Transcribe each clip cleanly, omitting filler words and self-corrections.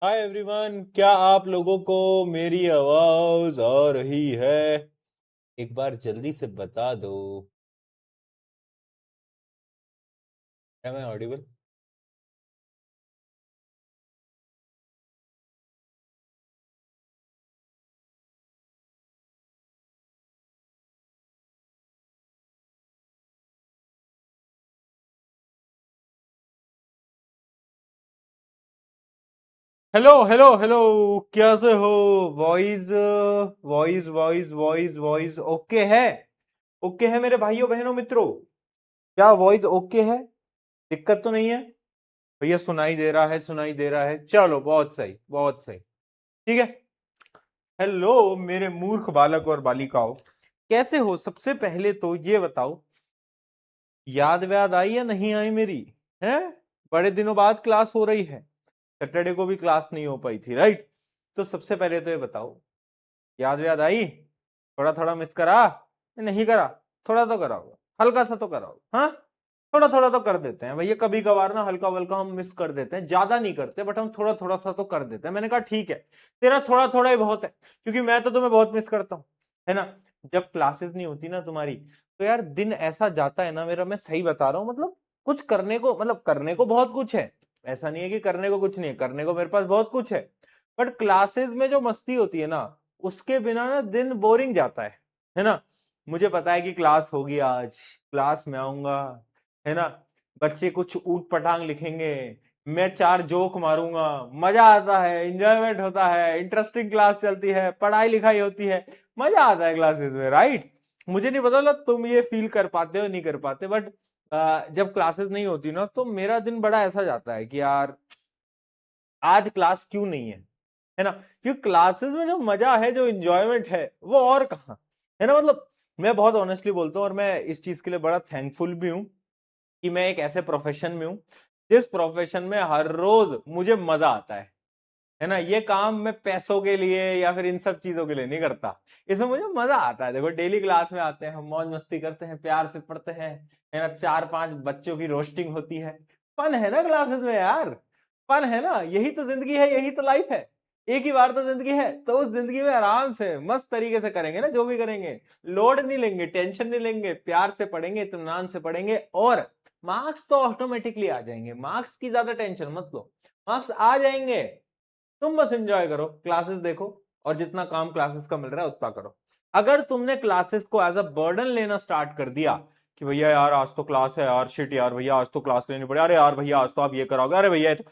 Hi everyone, क्या आप लोगों को मेरी आवाज आ रही है? एक बार जल्दी से बता दो। Am I audible? Hello hello hello. कैसे हो? Voice voice voice voice voice okay है? ओके है मेरे भाइयों बहनों मित्रों? क्या वॉइस ओके है? दिक्कत तो नहीं है? भैया सुनाई दे रहा है, सुनाई दे रहा है। चलो बहुत सही, बहुत सही। ठीक है। हेलो मेरे मूर्ख बालक और बालिकाओं, कैसे हो? सबसे पहले तो ये बताओ, याद व्याद आई या नहीं आई मेरी? है? बड़े दिनों बाद क्लास हो रही है। सैटरडे को भी क्लास नहीं हो पाई थी, राइट? तो सबसे पहले तो ये बताओ, याद व्याद आई? थोड़ा थोड़ा मिस करा? नहीं करा? थोड़ा तो कराओ, हल्का सा तो कराओ। हाँ, थोड़ा थोड़ा तो कर देते हैं भैया, कभी कभार ना हल्का वल्का हम मिस कर देते हैं, ज्यादा नहीं करते बट हम थोड़ा थोड़ा सा तो कर देते हैं। मैंने कहा ठीक है, तेरा थोड़ा थोड़ा ही बहुत है, क्योंकि मैं तो तुम्हें बहुत मिस करता हूं, है ना? जब क्लासेस नहीं होती ना तुम्हारी, तो यार दिन ऐसा जाता है ना मेरा, मैं सही बता रहा हूँ। मतलब कुछ करने को, मतलब करने को बहुत कुछ है। ऐसा नहीं है कि करने को कुछ नहीं है, करने को मेरे पास बहुत कुछ है। बट क्लासेस में जो मस्ती होती है ना, उसके बिना ना दिन बोरिंग जाता है ना? मुझे पता है कि क्लास होगी आज, क्लास में आऊंगा, है ना? बच्चे कुछ ऊट पटांग लिखेंगे, मैं चार जोक मारूंगा, मजा आता है, इंजॉयमेंट होता है, इंटरेस्टिंग क्लास चलती है, पढ़ाई लिखाई होती है, मजा आता है क्लासेस में, राइट? मुझे नहीं पता तुम ये फील कर पाते हो नहीं कर पाते, बट जब क्लासेस नहीं होती ना, तो मेरा दिन बड़ा ऐसा जाता है कि यार आज क्लास क्यों नहीं है ना? क्योंकि क्लासेस में जो मजा है, जो इंजॉयमेंट है, वो और कहाँ, है ना? मतलब मैं बहुत ऑनेस्टली बोलता हूँ, और मैं इस चीज के लिए बड़ा थैंकफुल भी हूँ कि मैं एक ऐसे प्रोफेशन में हूँ जिस प्रोफेशन में हर रोज मुझे मजा आता है ना? ये काम मैं पैसों के लिए या फिर इन सब चीजों के लिए नहीं करता, इसमें मुझे मजा आता है। देखो, डेली क्लास में आते हैं, हम मौज मस्ती करते हैं, प्यार से पढ़ते हैं, है ना? चार पांच बच्चों की रोस्टिंग होती है। फन है ना क्लासेस में यार? फन है ना? यही तो जिंदगी है, यही तो लाइफ है। एक ही बार तो जिंदगी है, तो उस जिंदगी में आराम से मस्त तरीके से करेंगे ना जो भी करेंगे। लोड नहीं लेंगे, टेंशन नहीं लेंगे, प्यार से पढ़ेंगे, इत्मीनान से पढ़ेंगे, और मार्क्स तो ऑटोमेटिकली आ जाएंगे। मार्क्स की ज्यादा टेंशन मत लो, मार्क्स आ जाएंगे। तुम बस एंजॉय करो, क्लासेस देखो, और जितना काम क्लासेस का मिल रहा है उतना करो। अगर तुमने क्लासेस को एज अ बर्डन लेना स्टार्ट कर दिया कि भैया यार आज तो क्लास है यार, शिट यार भैया आज तो क्लास लेनी पड़ी, अरे यार भैया आज तो आप ये कराओगे, अरे भैया तो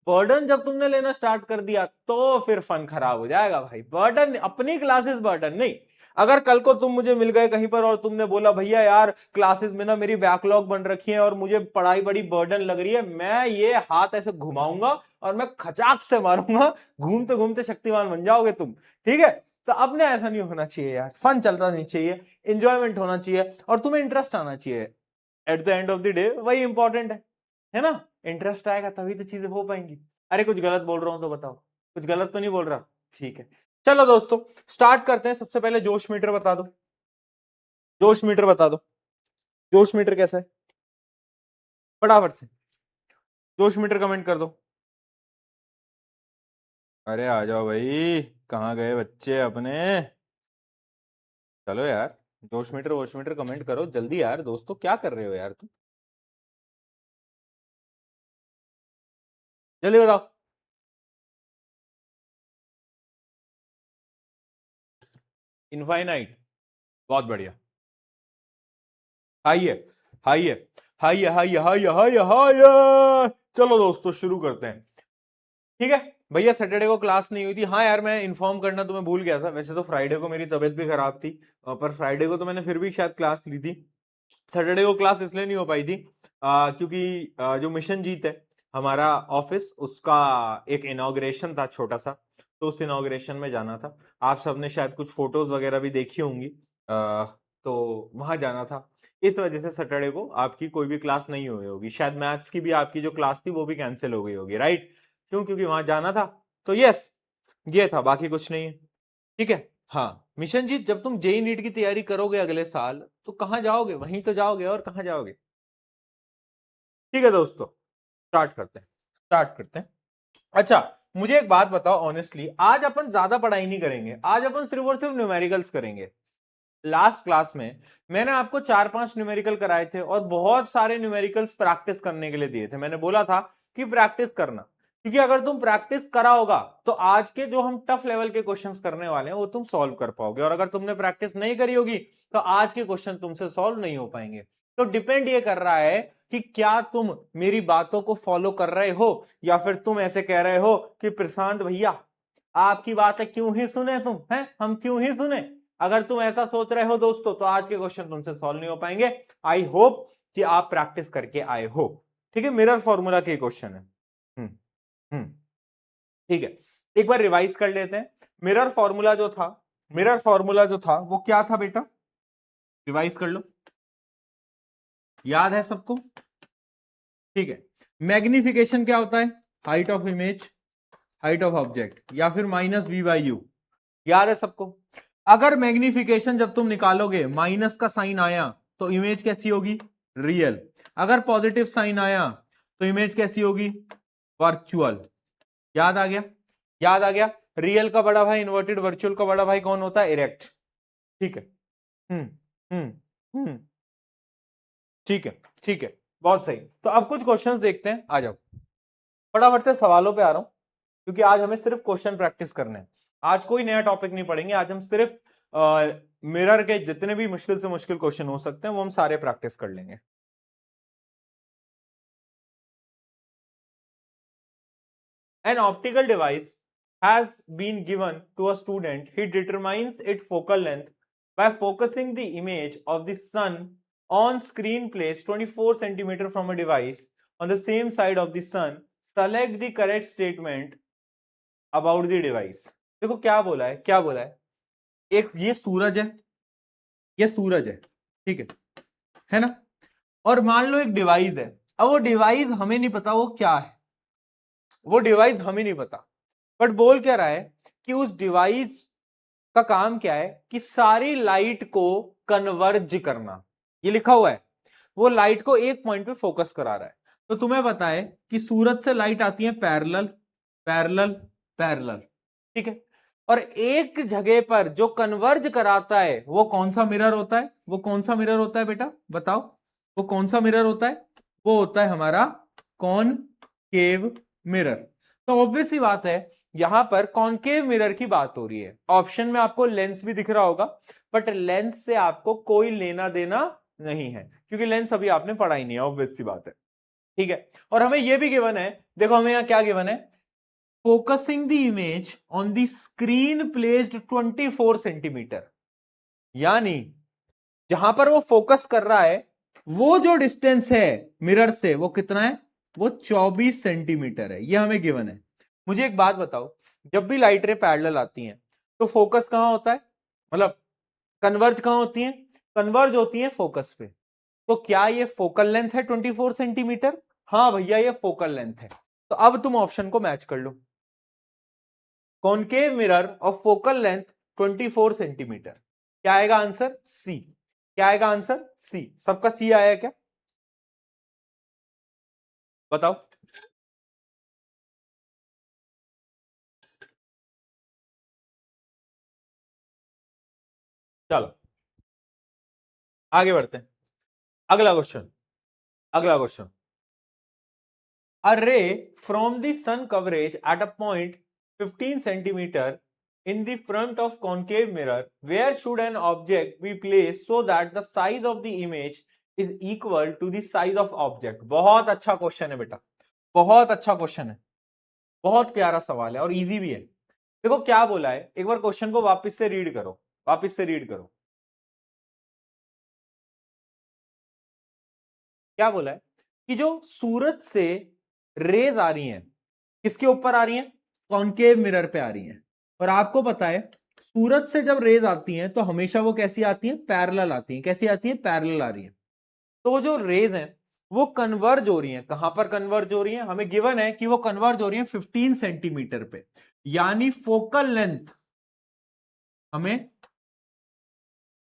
बर्डन जब तुमने लेना स्टार्ट कर दिया, तो फिर फन खराब हो जाएगा भाई। बर्डन अपनी क्लासेस, बर्डन नहीं। अगर कल को तुम मुझे मिल गए कहीं पर और तुमने बोला भैया यार क्लासेस में ना मेरी बैकलॉग बन रखी है और मुझे पढ़ाई बड़ी बर्डन लग रही है, मैं ये हाथ ऐसे घुमाऊंगा और मैं खचाक से मारूंगा, घूमते घूमते शक्तिमान बन जाओगे तुम। ठीक है? तो अब ना ऐसा नहीं होना चाहिए यार, फन चलता नहीं चाहिए, इंजॉयमेंट होना चाहिए, और तुम्हें इंटरेस्ट आना चाहिए। At the end of the day वही इंपॉर्टेंट है ना? इंटरेस्ट आएगा तभी तो चीजें हो पाएंगी। अरे कुछ गलत बोल रहा हूं तो बताओ, कुछ गलत तो नहीं बोल रहा? ठीक है, चलो दोस्तों स्टार्ट करते हैं। सबसे पहले जोश मीटर बता दो, जोश मीटर बता दो, जोश मीटर कैसा है? फटाफट से जोश मीटर कमेंट कर दो। अरे आ जाओ भाई, कहाँ गए बच्चे अपने? चलो यार, जोश मीटर वोश मीटर कमेंट करो जल्दी यार। दोस्तों क्या कर रहे हो यार तुम? जल्दी बताओ। इनफाइनाइट, बहुत बढ़िया। हाई है, हाई है, हाई है, हाई है, हाई है, हाई है, हाई है। चलो दोस्तों शुरू करते हैं। ठीक है भैया, सैटरडे को क्लास नहीं हुई थी। हाँ यार, मैं इन्फॉर्म करना तुम्हें भूल गया था। वैसे तो फ्राइडे को मेरी तबीयत भी खराब थी, पर फ्राइडे को तो मैंने फिर भी शायद क्लास ली थी। सैटरडे को क्लास इसलिए नहीं हो पाई थी क्योंकि जो मिशन जीत है हमारा ऑफिस, उसका एक इनॉग्रेशन था छोटा सा, तो उस इनॉग्रेशन में जाना था। आप सबने शायद कुछ फोटोज वगैरह भी देखी होंगी, तो वहां जाना था। इस वजह से सैटरडे को आपकी कोई भी क्लास नहीं हुई होगी। शायद मैथ्स की भी आपकी जो क्लास थी वो भी कैंसिल हो गई होगी, राइट? क्यों? क्योंकि वहां जाना था। तो यस, ये था, बाकी कुछ नहीं है। ठीक है? हाँ, मिशन जी, जब तुम जेई नीट की तैयारी करोगे अगले साल, तो कहां जाओगे? वहीं तो जाओगे, और कहां जाओगे? ठीक है दोस्तों, स्टार्ट करते हैं, स्टार्ट करते हैं। अच्छा, मुझे एक बात बताओ ऑनेस्टली, आज अपन ज्यादा पढ़ाई नहीं करेंगे, आज अपन सिर्फ और सिर्फ न्यूमेरिकल्स करेंगे। लास्ट क्लास में मैंने आपको 4-5 न्यूमेरिकल कराए थे और बहुत सारे न्यूमेरिकल्स प्रैक्टिस करने के लिए दिए थे। मैंने बोला था कि प्रैक्टिस करना, क्योंकि अगर तुम प्रैक्टिस करा होगा तो आज के जो हम टफ लेवल के क्वेश्चंस करने वाले हैं वो तुम सॉल्व कर पाओगे, और अगर तुमने प्रैक्टिस नहीं करी होगी तो आज के क्वेश्चन तुमसे सॉल्व नहीं हो पाएंगे। तो डिपेंड ये कर रहा है कि क्या तुम मेरी बातों को फॉलो कर रहे हो या फिर तुम ऐसे कह रहे हो कि प्रशांत भैया आपकी बातें क्यों ही सुने, तुम हैं हम क्यों ही सुने। अगर तुम ऐसा सोच रहे हो दोस्तों तो आज के क्वेश्चन तुमसे सॉल्व नहीं हो पाएंगे। आई होप कि आप प्रैक्टिस करके आए हो। ठीक है, मिरर फॉर्मूला के क्वेश्चन है। हम्म हम्म ठीक है, एक बार रिवाइज कर लेते हैं। मिरर फॉर्मूला जो था, मिरर फॉर्मूला जो था वो क्या था बेटा, रिवाइज कर लो, याद है सबको? ठीक है, मैग्निफिकेशन क्या होता है? Height of image, height of object, या फिर माइनस वी बाई यू, याद है सबको? अगर मैग्निफिकेशन जब तुम निकालोगे माइनस का साइन आया तो इमेज कैसी होगी? रियल। अगर पॉजिटिव साइन आया तो इमेज कैसी होगी? वर्चुअल। याद आ गया? याद आ गया? रियल का बड़ा भाई इन्वर्टेड, वर्चुअल का बड़ा भाई कौन होता है? इरेक्ट। ठीक है, हम्म हम्म हम्म ठीक है, ठीक है, बहुत सही। तो अब कुछ क्वेश्चंस देखते हैं, आ जाओ फटाफट से सवालों पे आ रहा हूं, क्योंकि आज हमें सिर्फ क्वेश्चन प्रैक्टिस करने हैं। आज कोई नया टॉपिक नहीं पढ़ेंगे, आज हम सिर्फ मिरर के जितने भी मुश्किल से मुश्किल क्वेश्चन हो सकते हैं वो हम सारे प्रैक्टिस कर लेंगे। An optical device has been given to a student. He determines its focal length by focusing the image of the sun on screen placed 24 centimeter from a device on the same side of the sun. Select the correct statement about the device. देखो क्या बोला है, क्या बोला है? एक ये सूरज है, ये सूरज है, ठीक है ना? और मान लो एक डिवाइस है। अब वो डिवाइस हमें नहीं पता वो क्या है, वो डिवाइस हमें नहीं पता, बट बोल क्या रहा है कि उस डिवाइस का काम क्या है कि सारी लाइट को कन्वर्ज करना, ये लिखा हुआ है। वो लाइट को एक पॉइंट पे फोकस करा रहा है। तो तुम्हें पता है कि सूरज से लाइट आती है पैरेलल, पैरेलल, पैरेलल, ठीक है? और एक जगह पर जो कन्वर्ज कराता है वो कौन सा मिरर होता है? वो कौन सा मिरर होता है बेटा, बताओ? वो कौन सा मिरर होता है? वो होता है हमारा कॉनकेव मिरर। तो ऑब्वियस सी बात है यहां पर कॉनकेव मिरर की बात हो रही है। ऑप्शन में आपको लेंस भी दिख रहा होगा, बट लेंस से आपको कोई लेना देना नहीं है, क्योंकि लेंस अभी आपने पढ़ा ही नहीं है, ऑब्वियस सी बात है। ठीक है, और हमें यह भी गिवन है, देखो हमें यहां क्या गिवन है? Focusing the image on the screen placed 24 centimetre, यानी जहां पर वो फोकस कर रहा है वो जो डिस्टेंस है मिरर से वो कितना है? वो 24 सेंटीमीटर है, ये हमें गिवन है। मुझे एक बात बताओ, जब भी लाइट रे पैरेलल आती हैं तो फोकस कहां होता है, मतलब कन्वर्ज कहां होती है? कन्वर्ज होती है फोकस पे। तो क्या ये फोकल लेंथ है 24 सेंटीमीटर? हाँ भैया ये फोकल लेंथ है। तो अब तुम ऑप्शन को मैच कर लो, concave mirror of focal length 24 centimetre. क्या आएगा आंसर? सी। क्या आएगा आंसर? सी। सबका सी आया क्या? बताओ। चलो आगे बढ़ते हैं, अगला क्वेश्चन, अगला question. A ray from the sun coverage at a point 15 centimeter in the front of concave mirror, where should an object be placed so that the size of the image is equal to the size of object? बहुत अच्छा question है बेटा, बहुत अच्छा question है, बहुत प्यारा सवाल है और इजी भी है। देखो क्या बोला है, एक बार क्वेश्चन को वापस से रीड करो, वापस से रीड करो। क्या बोला है कि जो सूरज से रेज आ रही हैं, किसके ऊपर आ रही हैं? कॉनकेव मिरर पे आ रही हैं। और आपको पता है सूरज से जब रेज आती हैं तो हमेशा वो कैसी आती हैं? पैरेलल आती हैं। कैसी आती हैं? पैरेलल आ रही हैं। तो वो जो रेज हैं वो कन्वर्ज हो रही हैं, कहां पर कन्वर्ज हो रही हैं? हमें गिवन है कि वो कन्वर्ज हो रही हैं 15 सेंटीमीटर पे, यानी फोकल लेंथ हमें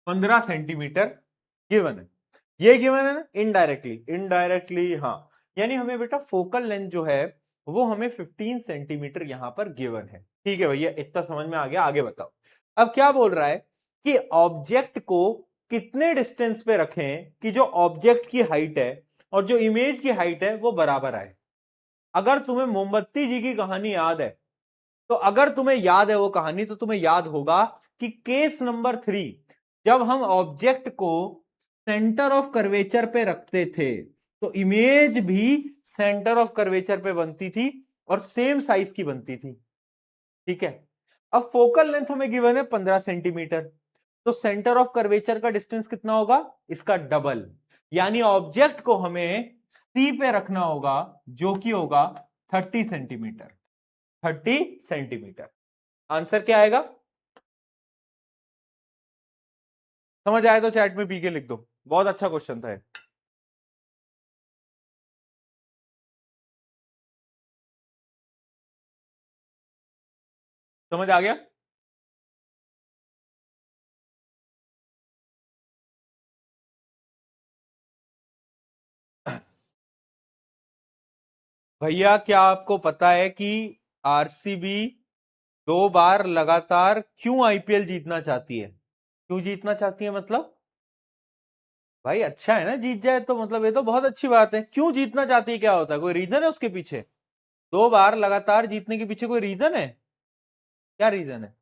15 सेंटीमीटर गिवन है। ये गिवन है ना, इनडायरेक्टली, इनडायरेक्टली हाँ। यानी हमें बेटा फोकल लेंथ जो है वो हमें 15 सेंटीमीटर यहां पर गिवन है। ठीक है भैया, इतना समझ में आ गया, आगे बताओ। अब क्या बोल रहा है कि ऑब्जेक्ट को कितने डिस्टेंस पे रखें कि जो ऑब्जेक्ट की हाइट है और जो इमेज की हाइट है वो बराबर आए। अगर तुम्हें मोमबत्ती जी की कहानी याद है, तो अगर तुम्हें याद है वो कहानी, तो तुम्हें याद होगा कि केस नंबर 3, जब हम ऑब्जेक्ट को सेंटर ऑफ कर्वेचर पे रखते थे तो इमेज भी सेंटर ऑफ कर्वेचर पे बनती थी और सेम साइज की बनती थी। ठीक है, अब फोकल लेंथ हमें गिवन है 15 सेंटीमीटर, तो सेंटर ऑफ कर्वेचर का डिस्टेंस कितना होगा, इसका डबल। यानी ऑब्जेक्ट को हमें सी पे रखना होगा, जो कि होगा 30 सेंटीमीटर। 30 सेंटीमीटर आंसर क्या आएगा? समझ आए तो चैट में पी के लिख दो, बहुत अच्छा क्वेश्चन था। समझ आ गया? भैया क्या आपको पता है कि आरसीबी 2 बार लगातार क्यों आईपीएल जीतना चाहती है? क्यों जीतना चाहती है मतलब? भाई अच्छा है ना, जीत जाए तो मतलब ये तो बहुत अच्छी बात है। क्यों जीतना चाहती है, क्या होता है, कोई रीजन है उसके पीछे? 2 बार लगातार जीतने के पीछे कोई रीजन है? क्या रीजन है?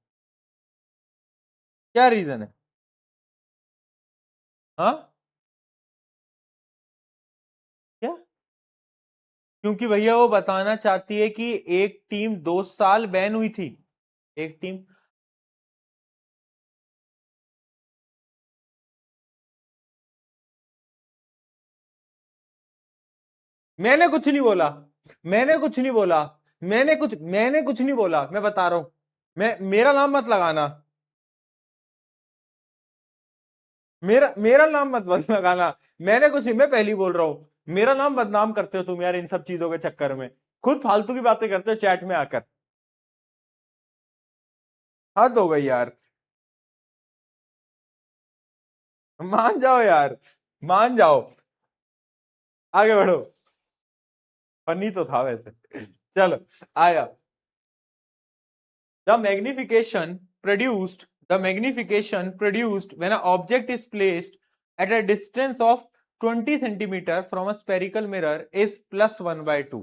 क्या रीजन है? हाँ, क्या? क्योंकि भैया वो बताना चाहती है कि एक टीम 2 साल बैन हुई थी। एक टीम, मैंने कुछ नहीं बोला, मैंने कुछ नहीं बोला, मैंने कुछ नहीं बोला, मैं बता रहा हूं। मैं, मेरा नाम मत लगाना, मेरा मेरा नाम मत लगाना। मैंने कुछ नहीं, मैं पहली बोल रहा हूं, मेरा नाम बदनाम करते हो तुम यार इन सब चीजों के चक्कर में। खुद फालतू की बातें करते हो चैट में आकर। हद हो गई यार। मान जाओ यार, मान जाओ। आगे बढ़ो। फनी तो था वैसे। चलो, आया। The magnification produced, the magnification produced when an object is placed at a distance of 20 centimeter from a spherical mirror is +1/2,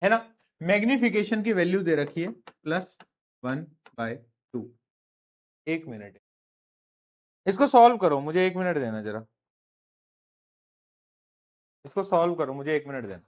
है ना? मैग्निफिकेशन की वैल्यू दे रखी है +1/2। 1 मिनट, इसको सॉल्व करो, मुझे 1 मिनट देना जरा। इसको सॉल्व करो, मुझे 1 मिनट देना।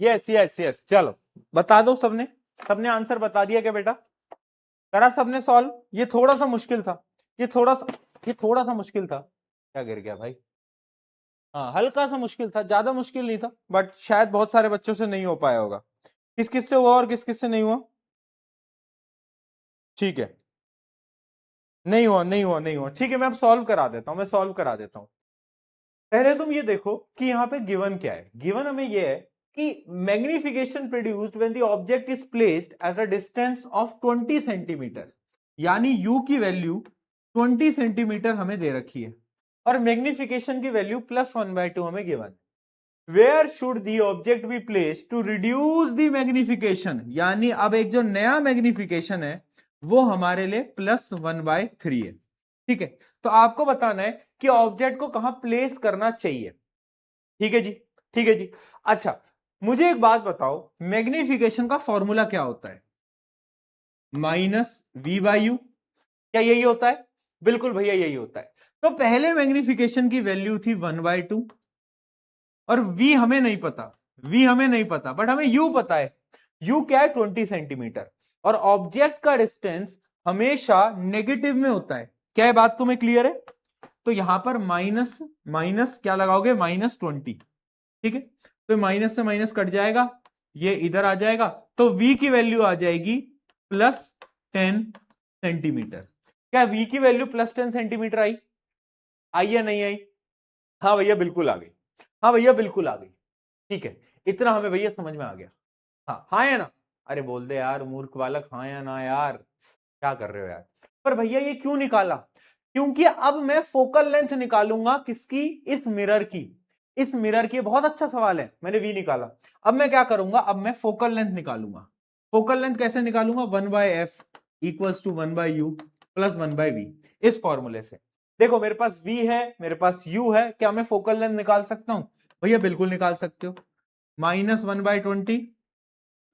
यस यस यस, चलो बता दो सबने। सबने आंसर बता दिया क्या बेटा? करा सबने सॉल्व? ये थोड़ा सा मुश्किल था, ये थोड़ा सा मुश्किल था। क्या गिर गया भाई? हाँ, हल्का सा मुश्किल था, ज्यादा मुश्किल नहीं था, बट शायद बहुत सारे बच्चों से नहीं हो पाया होगा। किस किस से हुआ और किस किस से नहीं हुआ? ठीक है, नहीं हुआ, नहीं हुआ, नहीं हुआ, ठीक है, मैं अब सॉल्व करा देता हूं, मैं सॉल्व करा देता हूं। पहले तुम ये देखो कि यहां पे गिवन क्या है। गिवन हमें ये है कि magnification produced when the object is placed at a distance of 20 centimetre, यानी u की वैल्यू 20 सेंटीमीटर हमें दे रखी है और मैग्निफिकेशन की वैल्यू +1/2 हमें गिवन है। Where should the object be place to reduce the magnification, यानी अब एक जो नया मैग्निफिकेशन है वो हमारे लिए +1/3 है। ठीक है, तो आपको बताना है कि ऑब्जेक्ट को कहां प्लेस करना चाहिए। ठीक है जी, ठीक है जी। अच्छा, मुझे एक बात बताओ, मैग्निफिकेशन का फॉर्मूला क्या होता है? -v/u, क्या यही होता है? बिल्कुल भैया यही होता है। तो पहले मैग्निफिकेशन की वैल्यू थी 1/2 और v हमें नहीं पता, v हमें नहीं पता, बट हमें u पता है। u क्या है? 20 सेंटीमीटर। और ऑब्जेक्ट का डिस्टेंस हमेशा नेगेटिव में होता है। क्या है बात तुम्हें क्लियर है? तो यहां पर माइनस माइनस क्या लगाओगे? -20। ठीक है, तो माइनस से माइनस कट जाएगा, ये इधर आ जाएगा, तो v की वैल्यू आ जाएगी +10 सेंटीमीटर। क्या v की वैल्यू +10 सेंटीमीटर आई? आई या नहीं आई? हाँ भैया बिल्कुल आ गई, हाँ भैया बिल्कुल आ गई। ठीक है, इतना हमें भैया समझ में आ गया। हाँ हाँ या ना? अरे बोल दे यार मूर्ख बालक, हाँ या ना यार, क्या कर रहे हो यार? पर भैया ये क्यों निकाला? क्योंकि अब मैं फोकल लेंथ निकालूंगा किसकी? इस मिरर की। इस मिरर की, बहुत अच्छा सवाल है, मैंने वी निकाला। अब मैं क्या करूंगा? अब मैं फोकल लेंथ निकालूंगा। फोकल लेंथ कैसे निकालूंगा? 1/f equals to 1/u plus 1/v, इस फॉर्मूले से। देखो मेरे पास v है, मेरे पास u है, क्या मैं फोकल लेंथ निकाल सकता हूं? भैया बिल्कुल निकाल सकते हो। -1/20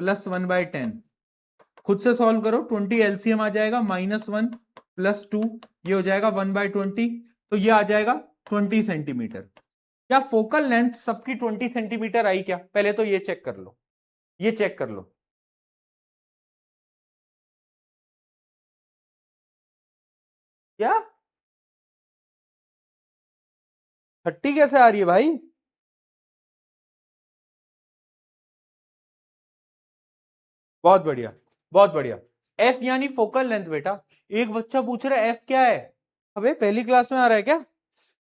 प्लस 1/10, खुद से सॉल्व करो, 20 एलसीएम आ जाएगा, -1 + 2, ये हो जाएगा 1/20, तो ये आ जाएगा 20 सेंटीमीटर। क्या फोकल लेंथ सबकी 20 सेंटीमीटर आई क्या? पहले तो ये चेक कर लो, ये चेक कर लो। क्या 30 कैसे आ रही है भाई? बहुत बढ़िया, बहुत बढ़िया। एफ यानी फोकल लेंथ बेटा। एक बच्चा पूछ रहा है एफ क्या है? अबे पहली क्लास में आ रहा है क्या?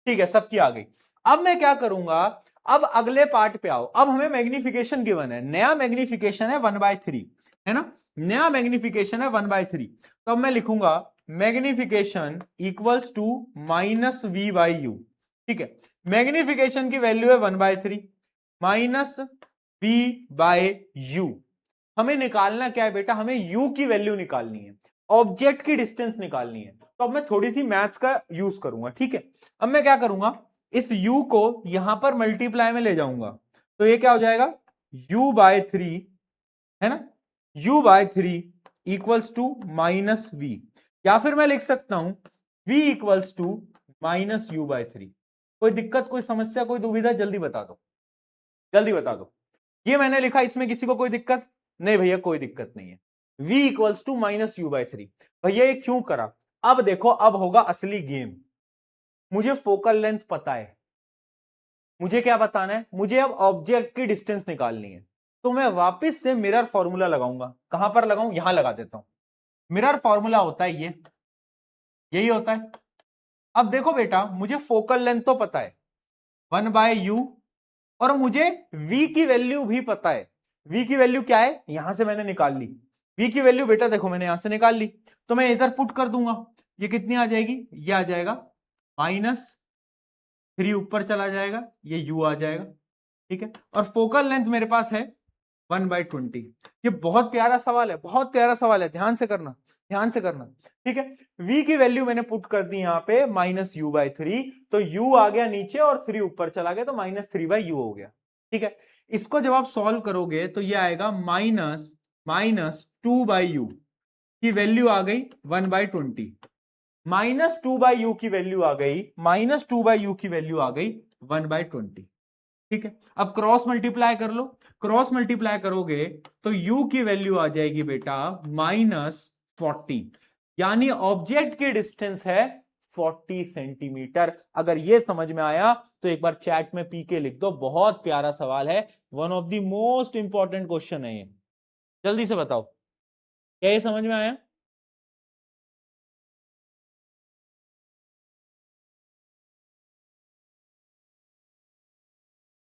ठीक है, सबकी आ गई। अब मैं क्या करूंगा? अब अगले पार्ट पे आओ। अब हमें मैग्निफिकेशन गिवन है, नया मैग्निफिकेशन है 1/3, है ना? नया मैग्निफिकेशन है 1/3। तो अब मैं लिखूंगा मैग्निफिकेशन इक्वल्स टू -v/u। ठीक है, मैग्निफिकेशन की वैल्यू है 1/3 -v/u। हमें निकालना क्या है बेटा? हमें u की वैल्यू निकालनी है, ऑब्जेक्ट की डिस्टेंस निकालनी है। तो अब मैं थोड़ी सी मैथ्स का यूज करूंगा। ठीक है, अब मैं क्या करूंगा? इस u को यहां पर मल्टीप्लाई में ले जाऊंगा, तो ये क्या हो जाएगा? u/3, है ना? u/3 इक्वल्स टू -v, या फिर मैं लिख सकता हूं v इक्वल्स टू -u/3। कोई दिक्कत, कोई समस्या, कोई दुविधा? जल्दी बता दो, जल्दी बता दो। ये मैंने लिखा, इसमें किसी को कोई दिक्कत? नहीं भैया कोई दिक्कत नहीं है। v equals to -u/3। भैया ये क्यों करा? अब देखो, अब होगा असली गेम। मुझे फोकल लेंथ पता है, मुझे क्या बताना है? मुझे अब ऑब्जेक्ट की डिस्टेंस निकालनी है। तो मैं वापस से मिरर फॉर्मूला लगाऊंगा। कहां पर लगाऊं? यहां लगा देता हूं। मिरर फॉर्मूला होता है ये, यही होता है। अब देखो बेटा, मुझे फोकल लेंथ तो पता है 1/u, और मुझे v की वैल्यू भी पता है। v की वैल्यू क्या है? यहां से मैंने निकाल ली। v की वैल्यू बेटा देखो मैंने यहां से निकाल ली, तो मैं इधर पुट कर दूंगा। ये कितनी आ जाएगी? ये आ जाएगा -3, ऊपर चला जाएगा, ये u आ जाएगा। ठीक है, और फोकल लेंथ मेरे पास है 1/20। ये बहुत प्यारा सवाल है, बहुत प्यारा सवाल है, ध्यान से करना, ध्यान से करना। ठीक है, v की वैल्यू मैंने पुट कर दी यहां पे -u/3, तो u आ गया नीचे और 3 ऊपर चला गया, तो -3/u हो गया। ठीक है, इसको जब आप सॉल्व करोगे तो ये आएगा -2/u की वैल्यू आ गई 1/20, -2/u की वैल्यू आ गई, -2/u की वैल्यू आ गई 1/20। ठीक है, अब क्रॉस मल्टीप्लाई कर लो। क्रॉस मल्टीप्लाई करोगे तो u की वैल्यू आ जाएगी बेटा -40, यानी ऑब्जेक्ट की डिस्टेंस है 40 सेंटीमीटर। अगर ये समझ में आया तो एक बार चैट में पी के लिख दो, बहुत प्यारा सवाल है, one of the most important question है ये। जल्दी से बताओ, क्या ये समझ में आया?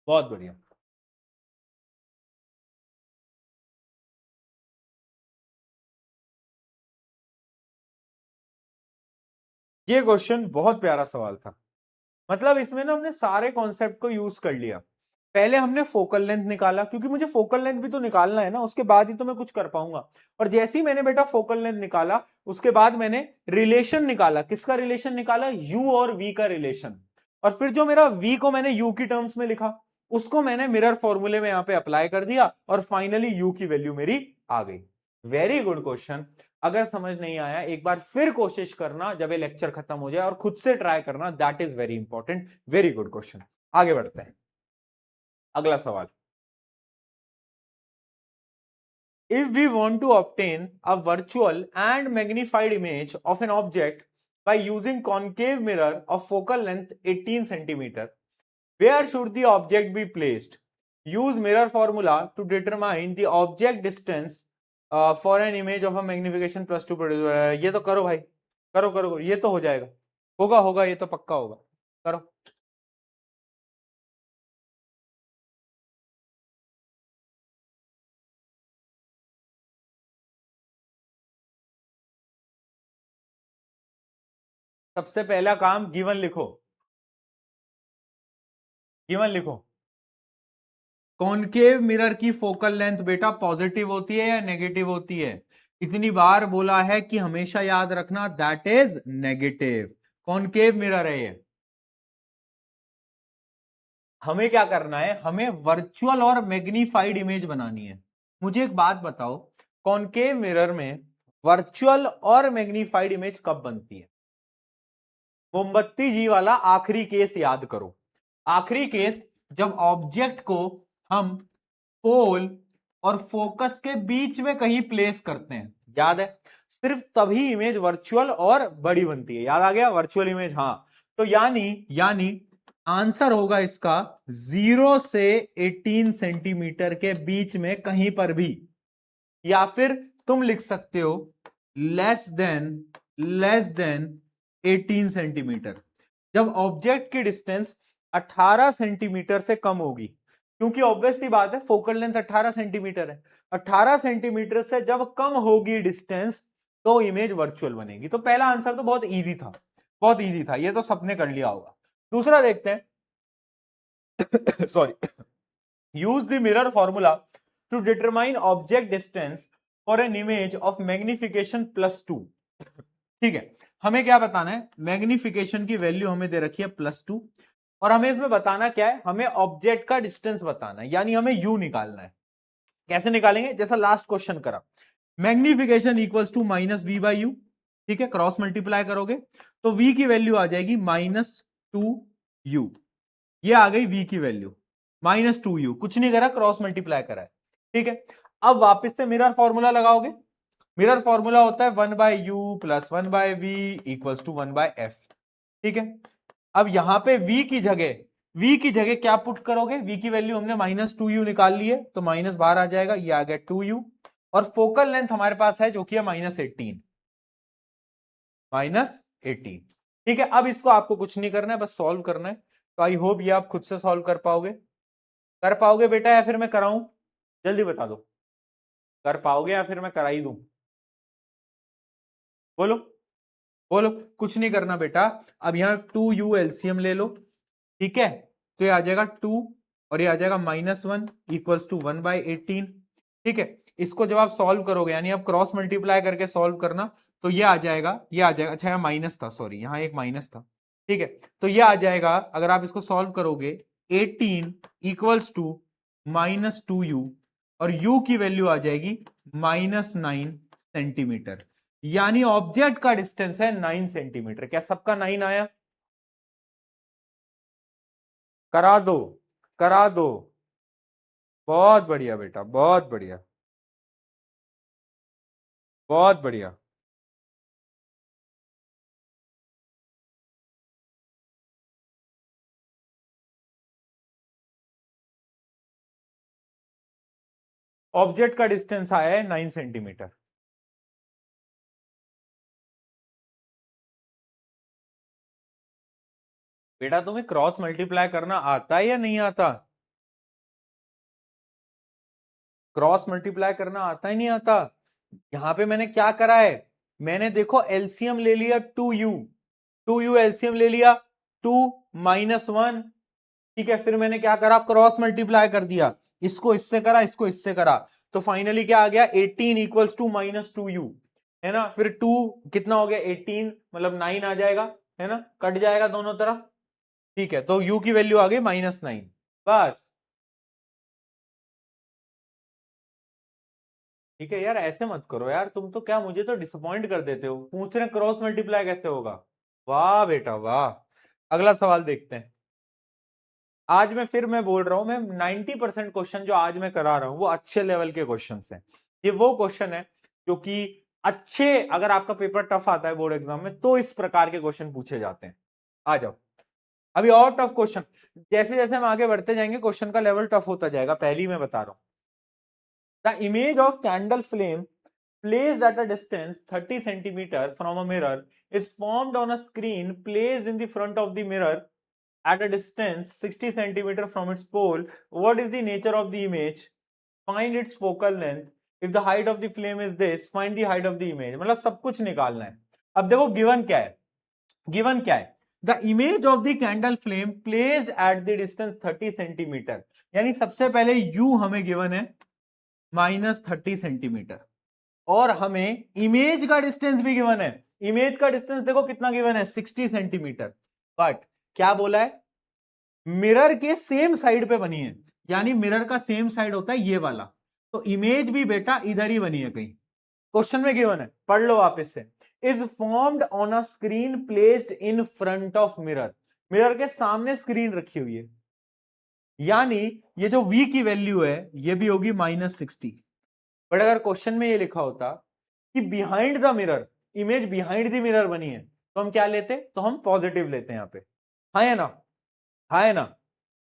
बहुत बढ़िया। ये क्वेश्चन बहुत प्यारा सवाल था। मतलब इसमें ना हमने सारे कॉन्सेप्ट को यूज कर लिया। पहले हमने फोकल लेंथ निकाला, क्योंकि मुझे फोकल लेंथ भी तो निकालना है ना, उसके बाद ही तो मैं कुछ कर पाऊंगा। और जैसे ही मैंने बेटा फोकल लेंथ निकाला, उसके बाद मैंने रिलेशन निकाला। किसका रिलेशन निकाला? यू और वी का रिलेशन। और फिर जो मेरा वी को मैंने यू की टर्म्स में लिखा, उसको मैंने मिरर फॉर्मूले में यहां पे अप्लाई कर दिया, और फाइनली यू की वैल्यू मेरी आ गई। Very good question. अगर समझ नहीं आया एक बार फिर कोशिश करना, जब ये लेक्चर खत्म हो जाए, और खुद से ट्राई करना, that is very important. Very good question. आगे बढ़ते हैं, अगला सवाल। If we want to obtain a virtual and magnified image of an object by using concave mirror of focal length 18 centimeter, where should the object be placed? Use mirror formula to determine the object distance for an image of a magnification plus 2 producer. ये तो करो भाई, करो करो, ये तो हो जाएगा, होगा होगा, ये तो पक्का होगा, करो। सबसे पहला काम, गिवन लिखो, गिवन लिखो। कॉनकेव मिरर की फोकल लेंथ बेटा पॉजिटिव होती है या नेगेटिव होती है? इतनी बार बोला है कि हमेशा याद रखना, that is negative. Concave mirror है ये। हमें क्या करना है? हमें वर्चुअल और मैग्नीफाइड इमेज बनानी है। मुझे एक बात बताओ, कॉनकेव मिरर में वर्चुअल और मैग्नीफाइड इमेज कब बनती है? मोमबत्ती जी वाला आखिरी केस याद करो। आखिरी केस, जब ऑब्जेक्ट को हम पोल और फोकस के बीच में कहीं प्लेस करते हैं, याद है? सिर्फ तभी इमेज वर्चुअल और बड़ी बनती है। याद आ गया? वर्चुअल इमेज, हाँ। तो यानी यानी आंसर होगा इसका 0 से 18 सेंटीमीटर के बीच में कहीं पर भी, या फिर तुम लिख सकते हो लेस देन 18 सेंटीमीटर। जब ऑब्जेक्ट की डिस्टेंस 18 सेंटीमीटर से कम होगी, क्योंकि ऑब्वियस सी बात है फोकल लेंथ 18 सेंटीमीटर है, 18 सेंटीमीटर से जब कम होगी डिस्टेंस, तो इमेज वर्चुअल बनेगी। तो पहला आंसर तो बहुत इजी था, बहुत इजी था, ये तो सबने कर लिया होगा। दूसरा देखते हैं। Sorry. Use the mirror formula to determine object distance for an image of magnification +2। ठीक है, हमें क्या बताना है? मैग्निफिकेशन की वैल्यू हमें दे रखी है +2, और हमें इसमें बताना क्या है? हमें ऑब्जेक्ट का डिस्टेंस बताना है, यानी हमें यू निकालना है। कैसे निकालेंगे? जैसा लास्ट क्वेश्चन करा, मैग्निफिकेशन इक्वल्स टू -v/u। ठीक है, क्रॉस मल्टीप्लाई करोगे तो v की वैल्यू आ जाएगी -2u। ये आ गई v की वैल्यू -2u। कुछ नहीं करा, क्रॉस मल्टीप्लाई करा है। ठीक है, अब वापस से मिरर फॉर्मूला लगाओगे। मिरर फॉर्मूला होता है 1/u + 1/v = 1/f। ठीक है, अब यहां पे v की जगह क्या पुट करोगे? v की वैल्यू हमने -2u निकाल ली है, तो माइनस बाहर आ जाएगा, ये आ गया 2u। और फोकल लेंथ हमारे पास है जो कि है -18। ठीक है, अब इसको आपको कुछ नहीं करना है, बस सॉल्व करना है। तो आई होप ये आप खुद से सॉल्व कर पाओगे बेटा, या फिर मैं कराऊं? जल्दी बता दो, कर पाओगे या फिर मैं करा ही दूं? बोलो बोलो। कुछ नहीं करना बेटा, अब यहां 2u एलसीएम ले लो। ठीक है, तो ये आ जाएगा 2, और ये आ जाएगा -1 = 1/18। ठीक है, इसको जब आप सॉल्व करोगे, यानी आप क्रॉस मल्टीप्लाई करके सॉल्व करना, तो ये आ जाएगा, ये आ जाएगा। अच्छा, यहाँ माइनस था, सॉरी, यहाँ एक माइनस था। ठीक है, तो ये आ जाएगा, अगर आप इसको सॉल्व करोगे, 18 = -2u, और u की वैल्यू आ जाएगी -9 सेंटीमीटर। यानी ऑब्जेक्ट का डिस्टेंस है 9 सेंटीमीटर। क्या सबका 9 आया? करा दो, करा दो। बहुत बढ़िया बेटा, बहुत बढ़िया, बहुत बढ़िया। ऑब्जेक्ट का डिस्टेंस आया है 9 सेंटीमीटर। बेटा तुम्हें क्रॉस मल्टीप्लाई करना आता है या नहीं आता? क्रॉस मल्टीप्लाई करना आता है नहीं आता? यहां पे मैंने क्या करा है? मैंने देखो एलसीएम ले लिया 2u, 2u एलसीएम ले लिया, 2 -1। ठीक है, फिर मैंने क्या करा, क्रॉस मल्टीप्लाई कर दिया, इसको इससे करा, इसको इससे करा, तो फाइनली क्या आ गया, 18 इक्वल्स टू -2u, है ना। फिर 2 कितना हो गया, 18 मतलब 9 आ जाएगा, है ना, कट जाएगा दोनों तरफ, ठीक है, तो u की वैल्यू आ गई -9। बस ठीक है यार, ऐसे मत करो यार, तुम तो क्या मुझे तो डिसअपॉइंट कर देते हो, पूछ रहे क्रॉस मल्टीप्लाई कैसे होगा। वाह बेटा वाह। अगला सवाल देखते हैं। आज मैं बोल रहा हूं, मैं 90% क्वेश्चन जो आज मैं करा रहा हूं वो अच्छे लेवल के क्वेश्चन हैं। ये वो क्वेश्चन है जो कि अच्छे, अगर आपका पेपर टफ आता है बोर्ड एग्जाम में तो इस प्रकार के क्वेश्चन पूछे जाते हैं। आ जाओ, अभी और टफ क्वेश्चन, जैसे जैसे हम आगे बढ़ते जाएंगे क्वेश्चन का लेवल टफ होता जाएगा। पहली मैं बता रहा हूं, the image of candle flame placed at a distance 30 centimeter from a mirror is formed on a screen placed in the front of the mirror at a distance 60 centimeter from its pole. What is the nature of the image? Find its focal length. If the height of the flame is this, find the height of the image. मतलब सब कुछ निकालना है। अब देखो given क्या है, given क्या है, the image of the candle flame placed at the distance 30 centimetre, यानी सबसे पहले u हमें गिवन है -30 सेंटीमीटर, और हमें इमेज का डिस्टेंस भी गिवन है। इमेज का डिस्टेंस देखो कितना गिवन है, 60 सेंटीमीटर। बट क्या बोला है, मिरर के सेम साइड पे बनी है, यानी मिरर का सेम साइड होता है ये वाला, तो इमेज भी बेटा इधर ही बनी है कहीं। क्वेश्चन में गिवन है, पढ़ लो वापस से। Is formed on a screen placed in front of mirror, mirror के सामने स्क्रीन रखी हुई है, यानी ये जो v की वैल्यू है ये भी होगी -60। बट अगर क्वेश्चन में ये लिखा होता कि behind the mirror, image behind the mirror बनी है, तो हम क्या लेते, तो हम पॉजिटिव लेते हैं यहां पे। हाँ है ना, हाँ है ना,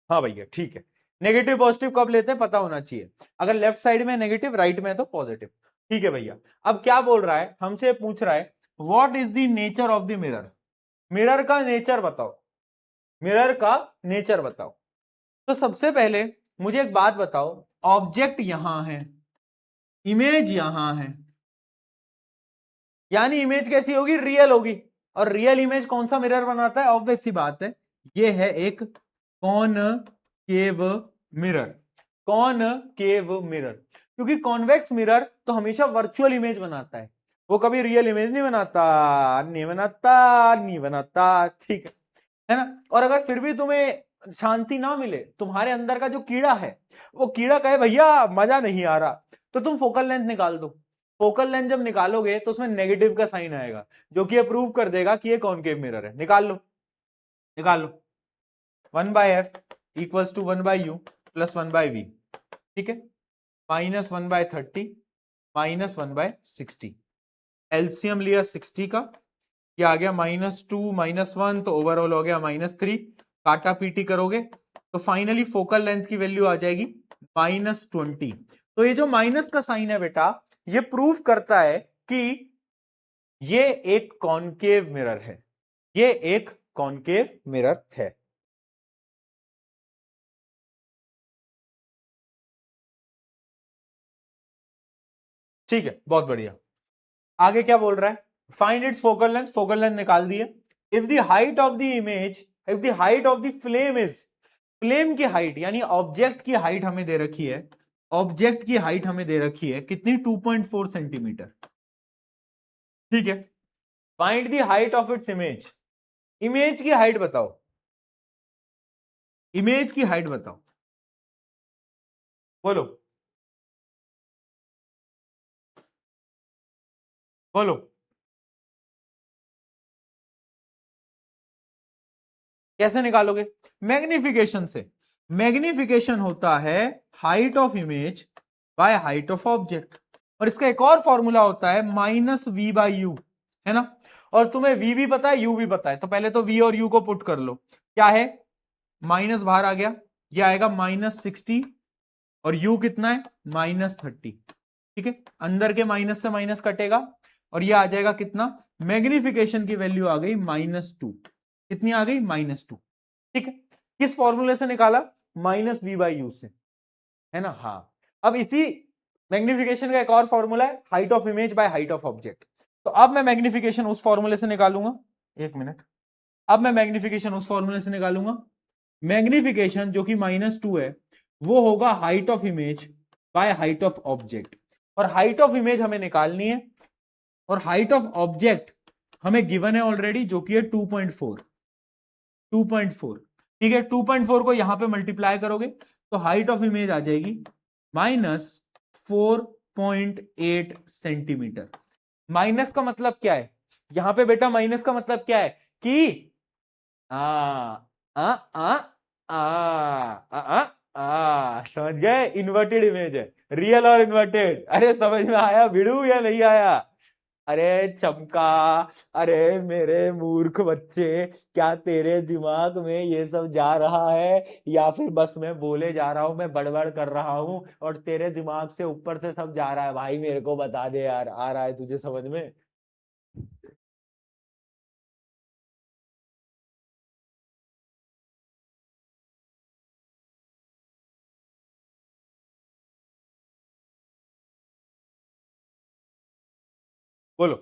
हाँ भैया ठीक है। नेगेटिव पॉजिटिव कब लेते हैं पता होना चाहिए, अगर लेफ्ट साइड में नेगेटिव, राइट में तो पॉजिटिव। ठीक है भैया, अब क्या बोल रहा है, हमसे पूछ रहा है what is the nature of the mirror, mirror का नेचर बताओ, मिरर का नेचर बताओ। तो सबसे पहले मुझे एक बात बताओ, ऑब्जेक्ट यहां है, इमेज यहां है, यानी इमेज कैसी होगी, रियल होगी, और रियल इमेज कौन सा मिरर बनाता है, ऑब्वियस सी बात है, ये है एक कॉनकेव मिरर, कॉनकेव मिरर, क्योंकि कॉन्वेक्स मिरर तो हमेशा वर्चुअल इमेज बनाता है, वो कभी रियल इमेज नहीं बनाता, नहीं बनाता, नहीं बनाता, ठीक है ना। और अगर फिर भी तुम्हें शांति ना मिले, तुम्हारे अंदर का जो कीड़ा है वो कीड़ा कहे भैया मजा नहीं आ रहा, तो तुम फोकल लेंथ निकाल दो। फोकल लेंथ जब निकालोगे तो उसमें नेगेटिव का साइन आएगा, जो कि प्रूव कर देगा कि ये कॉनकेव मिरर है। निकाल लो, निकाल लो, 1/f equals to 1/u plus 1/v, ठीक है, -1/30 -1/60, एलसीएम लिया 60 का, ये आ गया -2 -1, तो ओवरऑल हो गया -3, काटा पीटी करोगे तो फाइनली फोकल लेंथ की वैल्यू आ जाएगी -20। तो ये जो माइनस का साइन है बेटा, ये प्रूव करता है कि ये एक कॉनकेव मिरर है, ये एक कॉनकेव मिरर है। ठीक है, बहुत बढ़िया। आगे क्या बोल रहा है, find its focal length, focal length निकाल दिए। If the height of the image, if the height of the flame is, flame की हाइट यानी ऑब्जेक्ट की हाइट हमें दे रखी है, ऑब्जेक्ट की हाइट हमें दे रखी है कितनी, 2.4 सेंटीमीटर, ठीक है। Find the height of its image, image की हाइट बताओ, इमेज की हाइट बताओ, बोलो बोलो। कैसे निकालोगे, मैग्निफिकेशन से। मैग्निफिकेशन होता है height of image by height of object, और इसका एक और फॉर्मूला होता है -v/u, है ना। और तुम्हें v भी पता है, u भी पता है, तो पहले तो v और u को पुट कर लो, क्या है, माइनस बाहर आ गया, ये आएगा -60, और u कितना है -30, ठीक है, अंदर के माइनस से माइनस कटेगा, और ये आ जाएगा कितना, मैग्निफिकेशन की वैल्यू आ गई -2, कितनी आ गई -2, ठीक है। किस फॉर्मूले से निकाला, -v/u से, है ना। हाँ, अब इसी मैग्निफिकेशन का एक और फॉर्मूला है height of image by height of object, तो अब मैं मैग्निफिकेशन उस फॉर्मूले से निकालूंगा, एक मिनट, अब मैं मैग्निफिकेशन उस फॉर्मूले से निकालूंगा मैग्निफिकेशन जो कि -2 है वो होगा height of image by height of object, और हाइट ऑफ इमेज हमें निकालनी है, और हाइट ऑफ ऑब्जेक्ट हमें गिवन है ऑलरेडी जो कि है 2.4। 2.4 ठीक है, 2.4 को यहां पे मल्टीप्लाई करोगे तो हाइट ऑफ इमेज आ जाएगी -4.8 सेंटीमीटर। माइनस का मतलब क्या है यहां पे बेटा, माइनस का मतलब क्या है कि आ आ आ समझ गए, इन्वर्टेड इमेज है, रियल और इन्वर्टेड। अरे समझ में आया भिड़ू या नहीं आया? अरे चमका, अरे मेरे मूर्ख बच्चे, क्या तेरे दिमाग में ये सब जा रहा है या फिर बस मैं बोले जा रहा हूं, मैं बड़बड़ कर रहा हूं और तेरे दिमाग से ऊपर से सब जा रहा है? भाई मेरे को बता दे यार, आ रहा है तुझे समझ में? बोलो।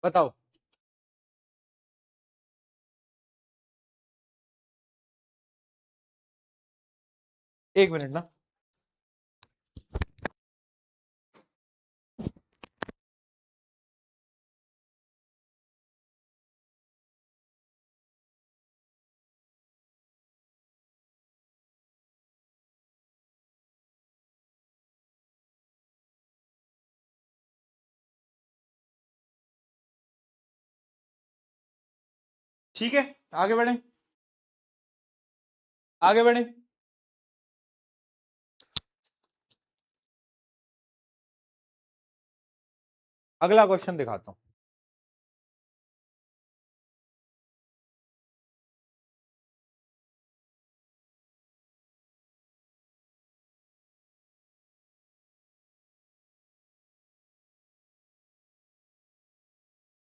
बताओ। एक मिनट ना। ठीक है, आगे बढ़े, आगे बढ़े। अगला क्वेश्चन दिखाता हूं।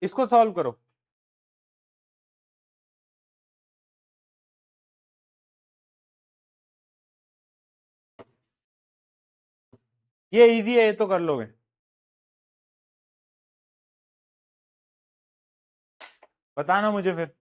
इसको सॉल्व करो। ये इजी है, ये तो कर लोगे। बताना मुझे फिर।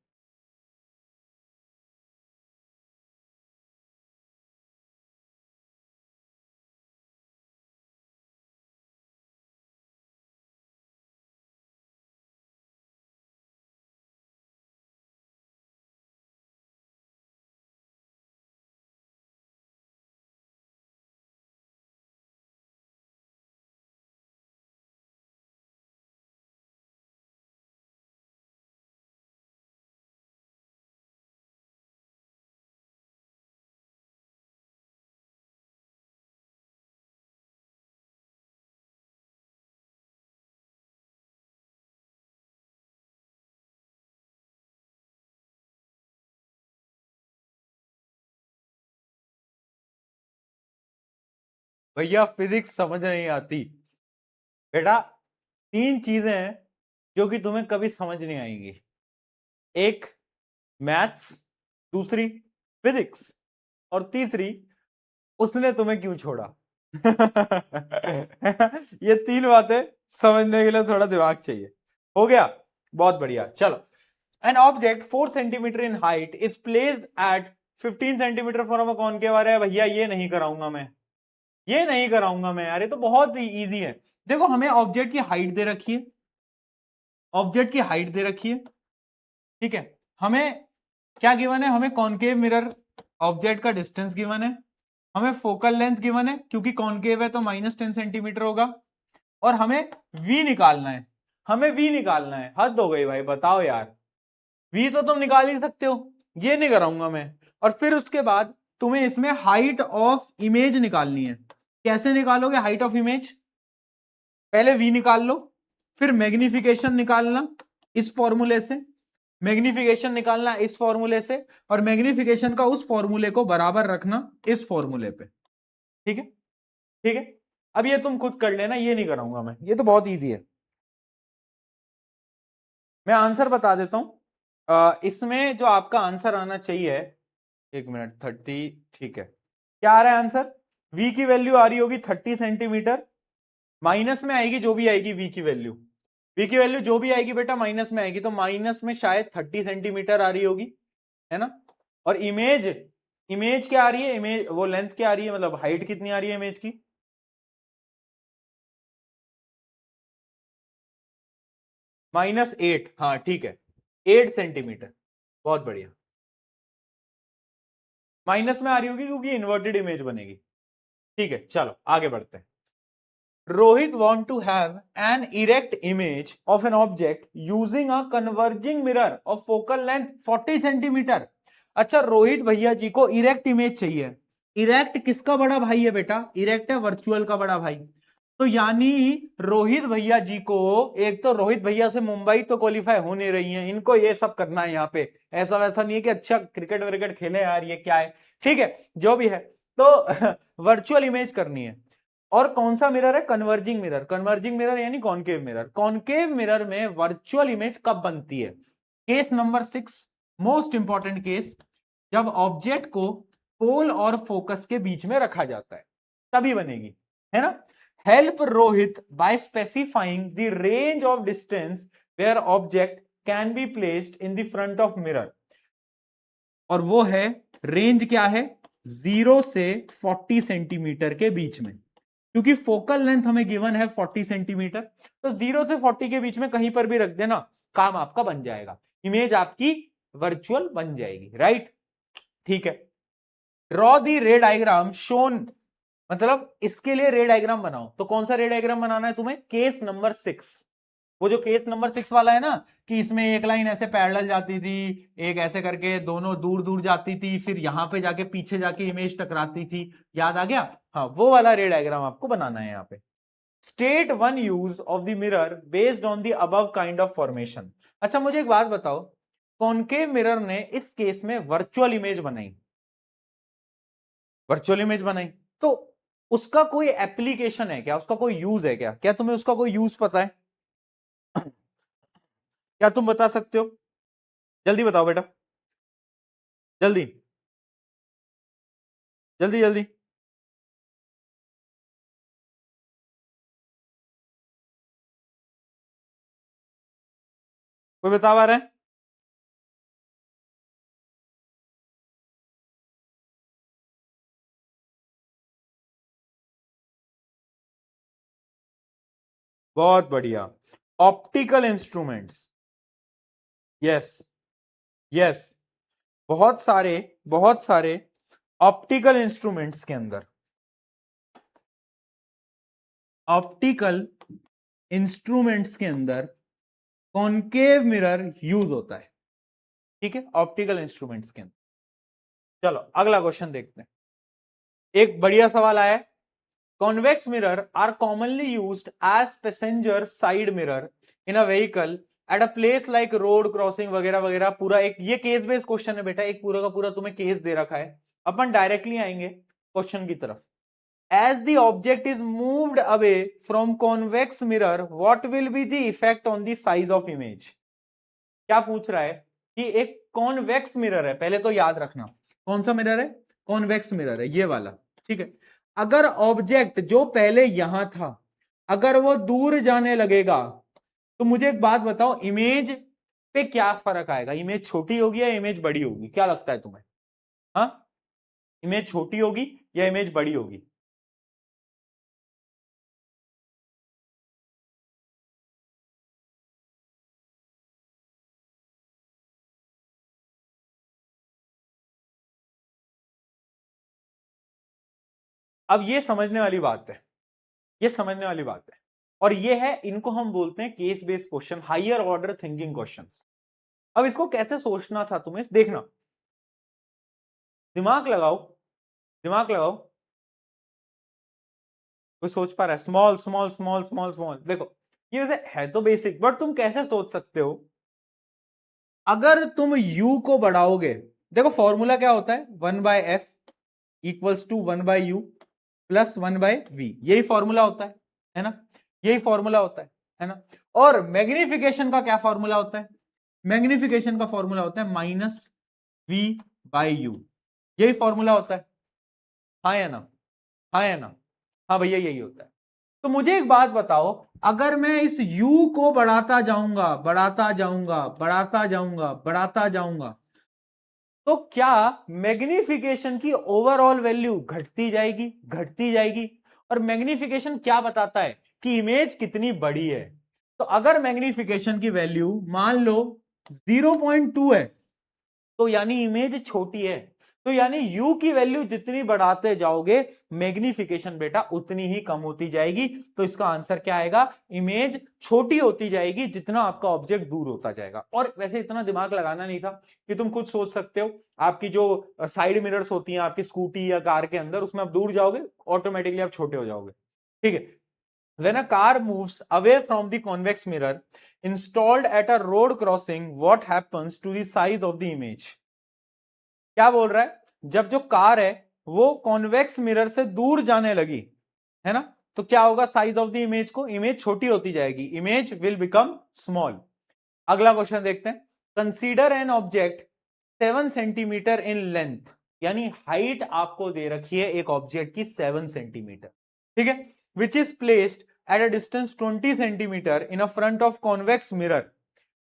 भैया फिजिक्स समझ नहीं आती बेटा। तीन चीजें हैं जो कि तुम्हें कभी समझ नहीं आएंगी। एक मैथ्स, दूसरी फिजिक्स, और तीसरी उसने तुम्हें क्यों छोड़ा। ये तीन बातें समझने के लिए थोड़ा दिमाग चाहिए। हो गया, बहुत बढ़िया। चलो, an object 4 centimetre in height is placed at 15 centimetre from a concave रे। भैया ये नहीं कराऊंगा मैं, ये नहीं कराऊंगा मैं यार, ये तो बहुत ही इजी है। देखो हमें ऑब्जेक्ट की हाइट दे रखी है, ऑब्जेक्ट की हाइट दे रखी है, ठीक है। हमें क्या गिवन है, हमें कॉनकेव मिरर ऑब्जेक्ट का डिस्टेंस गिवन है, हमें फोकल लेंथ गिवन है क्योंकि कॉनकेव है तो -10 सेंटीमीटर होगा, और हमें वी निकालना है। हमें वी निकालना है, हद हो गई भाई, बताओ यार। वी तो तुम निकाल ही सकते हो, ये नहीं कराऊंगा मैं। और फिर उसके बाद तुम्हें इसमें हाइट ऑफ इमेज निकालनी है। कैसे निकालोगे हाइट ऑफ इमेज? पहले वी निकाल लो, फिर मैग्निफिकेशन निकालना इस फॉर्मूले से, मैग्निफिकेशन निकालना इस फॉर्मूले से, और मैग्निफिकेशन का उस फॉर्मूले को बराबर रखना इस फॉर्मूले पे। ठीक है, ठीक है। अब ये तुम खुद कर लेना, ये नहीं कराऊंगा मैं, ये तो बहुत इजी है। मैं आंसर बता देता हूं। इसमें जो आपका आंसर आना चाहिए, 1 मिनट, 30, ठीक है। क्या आ रहा है आंसर? v की वैल्यू आ रही होगी 30 सेंटीमीटर, माइनस में आएगी जो भी आएगी v की वैल्यू, v की वैल्यू जो भी आएगी बेटा माइनस में आएगी, तो माइनस में शायद 30 सेंटीमीटर आ रही होगी, है ना। और इमेज, इमेज क्या आ रही है, इमेज वो लेंथ क्या आ रही है, मतलब हाइट कितनी आ रही है इमेज की? -8, हाँ ठीक है, 8 सेंटीमीटर। बहुत बढ़िया, माइनस में आ रही होगी क्योंकि इन्वर्टेड इमेज बनेगी। ठीक है, चलो आगे बढ़ते हैं। Rohit want to have an erect image of an object using a converging mirror of focal length 40 centimetre. अच्छा, रोहित भैया जी को इरेक्ट इमेज चाहिए। इरेक्ट किसका बड़ा भाई है बेटा? इरेक्ट है वर्चुअल का बड़ा भाई। तो यानी रोहित भैया जी को, एक तो रोहित भैया से मुंबई तो क्वालिफाई हो नहीं रही है, इनको ये सब करना है यहाँ पे। ऐसा वैसा नहीं है कि अच्छा क्रिकेट विकेट खेले यार, ये क्या है, ठीक है जो भी है। तो वर्चुअल इमेज करनी है। और कौन सा मिरर है? Converging mirror. कन्वर्जिंग मिरर यानी कॉनकेव मिरर। कॉनकेव मिरर में वर्चुअल इमेज कब बनती है? Case number 6, most important case, जब ऑब्जेक्ट को पोल और फोकस के बीच में रखा जाता है तभी बनेगी, है ना। Help Rohit by specifying the range of distance where object can be placed in the front of mirror. और वो है, रेंज क्या है? 0 से 40 सेंटीमीटर के बीच में, क्योंकि फोकल लेंथ हमें गिवन है 40 सेंटीमीटर, तो 0 से 40 के बीच में कहीं पर भी रख देना, काम आपका बन जाएगा, इमेज आपकी वर्चुअल बन जाएगी, राइट। ठीक है, ड्रॉ दी रे डायग्राम शोन, मतलब इसके लिए रे डायग्राम बनाओ। तो कौन सा रे डायग्राम बनाना है तुम्हें? Case number 6। वो जो केस नंबर 6 वाला है ना, कि इसमें एक लाइन ऐसे पैरेलल जाती थी, एक ऐसे करके दोनों दूर दूर जाती थी, फिर यहां पे जाके पीछे जाके इमेज टकराती थी, याद आ गया? हाँ, वो वाला रे डायग्राम आपको बनाना है यहाँ पे। State one use of the mirror based on the above kind of formation. अच्छा मुझे एक बात बताओ, कॉनकेव मिरर ने इस केस में वर्चुअल इमेज बनाई, वर्चुअल इमेज बनाई, तो उसका कोई एप्लीकेशन है क्या, उसका कोई यूज है क्या? क्या तुम्हें उसका कोई यूज पता है? क्या तुम बता सकते हो? जल्दी बताओ बेटा, जल्दी जल्दी जल्दी। कोई बता पा रहा है? बहुत बढ़िया, ऑप्टिकल इंस्ट्रूमेंट्स। यस, यस, बहुत सारे ऑप्टिकल इंस्ट्रूमेंट्स के अंदर, ऑप्टिकल इंस्ट्रूमेंट्स के अंदर कॉनकेव मिरर यूज होता है। ठीक है, ऑप्टिकल इंस्ट्रूमेंट्स के अंदर। चलो अगला क्वेश्चन देखते हैं। एक बढ़िया सवाल आया है। Convex mirror are commonly used as passenger side mirror in a vehicle at a place like road crossing वगैरह वगैरह। पूरा एक ये केस बेस्ड क्वेश्चन है बेटा, एक पूरा का पूरा तुम्हें केस दे रखा है। अपन डायरेक्टली आएंगे क्वेश्चन की तरफ। As the object is moved away from convex mirror what will be the effect on the size of image. क्या पूछ रहा है कि एक कॉन्वेक्स मिरर है, पहले तो याद रखना कौन सा मिरर है, कॉन्वेक्स मिरर है ये वाला, ठीक है। अगर ऑब्जेक्ट जो पहले यहां था अगर वो दूर जाने लगेगा, तो मुझे एक बात बताओ, इमेज पे क्या फर्क आएगा? इमेज छोटी होगी या इमेज बड़ी होगी, क्या लगता है तुम्हें? हाँ, इमेज छोटी होगी या इमेज बड़ी होगी? अब ये समझने वाली बात है, ये समझने वाली बात है, और ये है, इनको हम बोलते हैं case based question, higher order thinking questions. अब इसको कैसे सोचना था तुम्हें, देखना, दिमाग लगाओ, दिमाग लगाओ। कोई सोच पा रहा है? Small small small small small, देखो ये वैसे है तो बेसिक, बट तुम कैसे सोच सकते हो? अगर तुम u को बढ़ाओगे, देखो फॉर्मूला क्या होता है, 1/f equals to 1/u plus 1/v, यही फॉर्मूला होता है ना, यही फॉर्मूला होता है ना। और मैग्निफिकेशन का क्या फॉर्मूला होता है? मैग्निफिकेशन का फॉर्मूला होता है -v/u, यही फॉर्मूला होता है। हाँ या ना? हाँ या ना? हाँ भैया यही होता है। तो मुझे एक बात बताओ, अगर मैं इस u को बढ़ाता जाऊंगा बढ़ाता जाऊंगा बढ़ाता जाऊंगा बढ़ाता जाऊंगा, तो क्या मैग्निफिकेशन की ओवरऑल वैल्यू घटती जाएगी? घटती जाएगी। और मैग्निफिकेशन क्या बताता है कि इमेज कितनी बड़ी है। तो अगर मैग्निफिकेशन की वैल्यू मान लो 0.2 है, तो यानी इमेज छोटी है। तो यानी u की वैल्यू जितनी बढ़ाते जाओगे, मैग्निफिकेशन बेटा उतनी ही कम होती जाएगी। तो इसका आंसर क्या आएगा? इमेज छोटी होती जाएगी जितना आपका ऑब्जेक्ट दूर होता जाएगा। और वैसे इतना दिमाग लगाना नहीं था, कि तुम खुद सोच सकते हो, आपकी जो साइड मिरर्स होती हैं आपकी स्कूटी या कार के अंदर, उसमें आप दूर जाओगे, ऑटोमेटिकली आप छोटे हो जाओगे। ठीक है। When a car moves away from the convex mirror installed at a road crossing, what happens to the size of the image? क्या बोल रहा है? जब जो कार है वो कॉन्वेक्स मिरर से दूर जाने लगी, है ना, तो क्या होगा साइज ऑफ द इमेज को? इमेज छोटी होती जाएगी, इमेज विल बिकम स्मॉल। अगला क्वेश्चन देखते हैं। Consider an object 7 centimetre in length, यानी हाइट आपको दे रखी है एक ऑब्जेक्ट की 7 सेंटीमीटर, ठीक है, which is placed at a distance 20 centimetre in a front of convex mirror,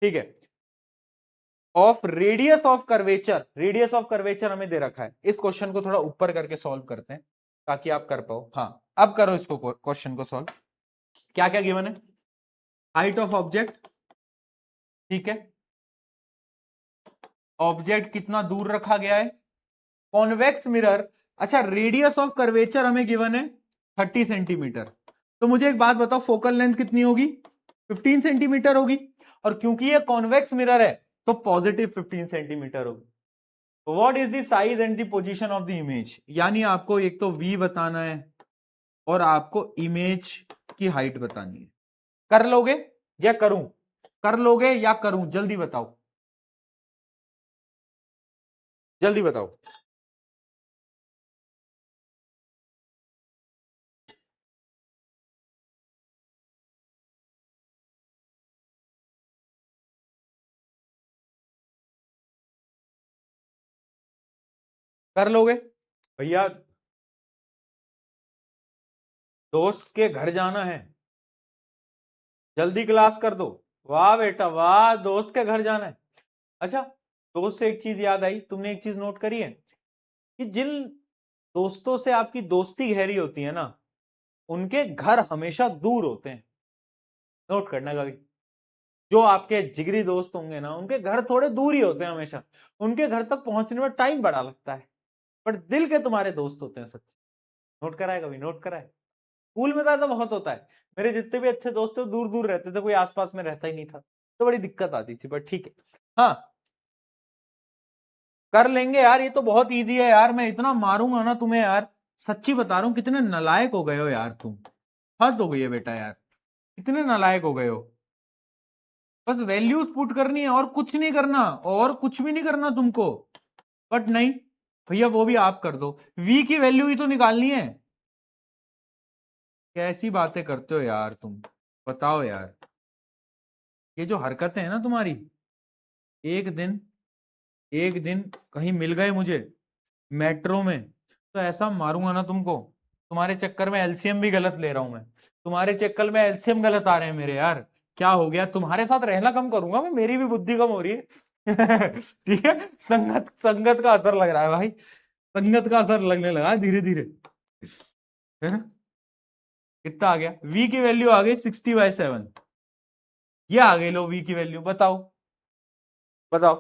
ठीक है, of radius of curvature. Radius of curvature हमें दे रखा है। इस क्वेश्चन को थोड़ा ऊपर करके सॉल्व करते हैं ताकि आप कर पाओ। हाँ, अब करो इसको, क्वेश्चन को सॉल्व। क्या क्या गिवन है? हाइट ऑफ ऑब्जेक्ट, ठीक है, ऑब्जेक्ट कितना दूर रखा गया है, कॉन्वेक्स मिरर, अच्छा रेडियस ऑफ कर्वेचर हमें गिवन है 30 सेंटीमीटर। तो मुझे एक बात बताओ, फोकल लेंथ कितनी होगी? 15 सेंटीमीटर होगी। और क्योंकि ये कॉन्वेक्स मिरर है तो पॉजिटिव 15 सेंटीमीटर होगी। What is the size and the position of the image? यानी आपको एक तो v बताना है और आपको इमेज की हाइट बतानी है। कर लोगे या करूं? कर लोगे या करूं? जल्दी बताओ, जल्दी बताओ। कर लोगे भैया? दोस्त के घर जाना है, जल्दी क्लास कर दो। वाह बेटा वाह, दोस्त के घर जाना है। अच्छा, दोस्त से एक चीज याद आई, तुमने एक चीज नोट करी है कि जिन दोस्तों से आपकी दोस्ती गहरी होती है ना, उनके घर हमेशा दूर होते हैं। नोट करना कभी, जो आपके जिगरी दोस्त होंगे ना, उनके घर थोड़े दूर ही होते हैं हमेशा, उनके घर तक पहुंचने में टाइम बड़ा लगता है, पर दिल के तुम्हारे दोस्त होते हैं सच्चे। नोट करा है कभी? नोट करा है? स्कूल में तो ऐसा बहुत होता है। मेरे जितने भी अच्छे दोस्त थे दूर दूर रहते थे, कोई आसपास में रहता ही नहीं था, तो बड़ी दिक्कत आती थी, बट ठीक है। हाँ, कर लेंगे यार, ये तो बहुत इजी है यार, मैं इतना मारूंगा ना तुम्हें यार, सच्ची बता रहा हूं। कितने नालायक हो गए हो यार तुम, हद हो गई है बेटा यार, कितने नालायक हो गए हो। बस वैल्यूज पुट करनी है और कुछ नहीं करना, और कुछ भी नहीं करना तुमको। बट नहीं भैया, वो भी आप कर दो, v की वैल्यू ही तो निकालनी है। कैसी बातें करते हो यार तुम, बताओ यार। ये जो हरकतें हैं ना तुम्हारी, एक दिन, एक दिन कहीं मिल गए मुझे मेट्रो में, तो ऐसा मारूंगा ना तुमको। तुम्हारे चक्कर में एलसीएम भी गलत ले रहा हूं मैं, तुम्हारे चक्कर में एलसीएम गलत आ रहे हैं मेरे यार। क्या हो गया? तुम्हारे साथ रहना कम करूंगा मैं, मेरी भी बुद्धि कम हो रही है। ठीक है, संगत संगत का असर लग रहा है भाई, संगत का असर लगने लगा धीरे धीरे, है ना। कितना आ गया? v की वैल्यू आ गई 60/7। ये आ गई, लो v की वैल्यू, बताओ बताओ,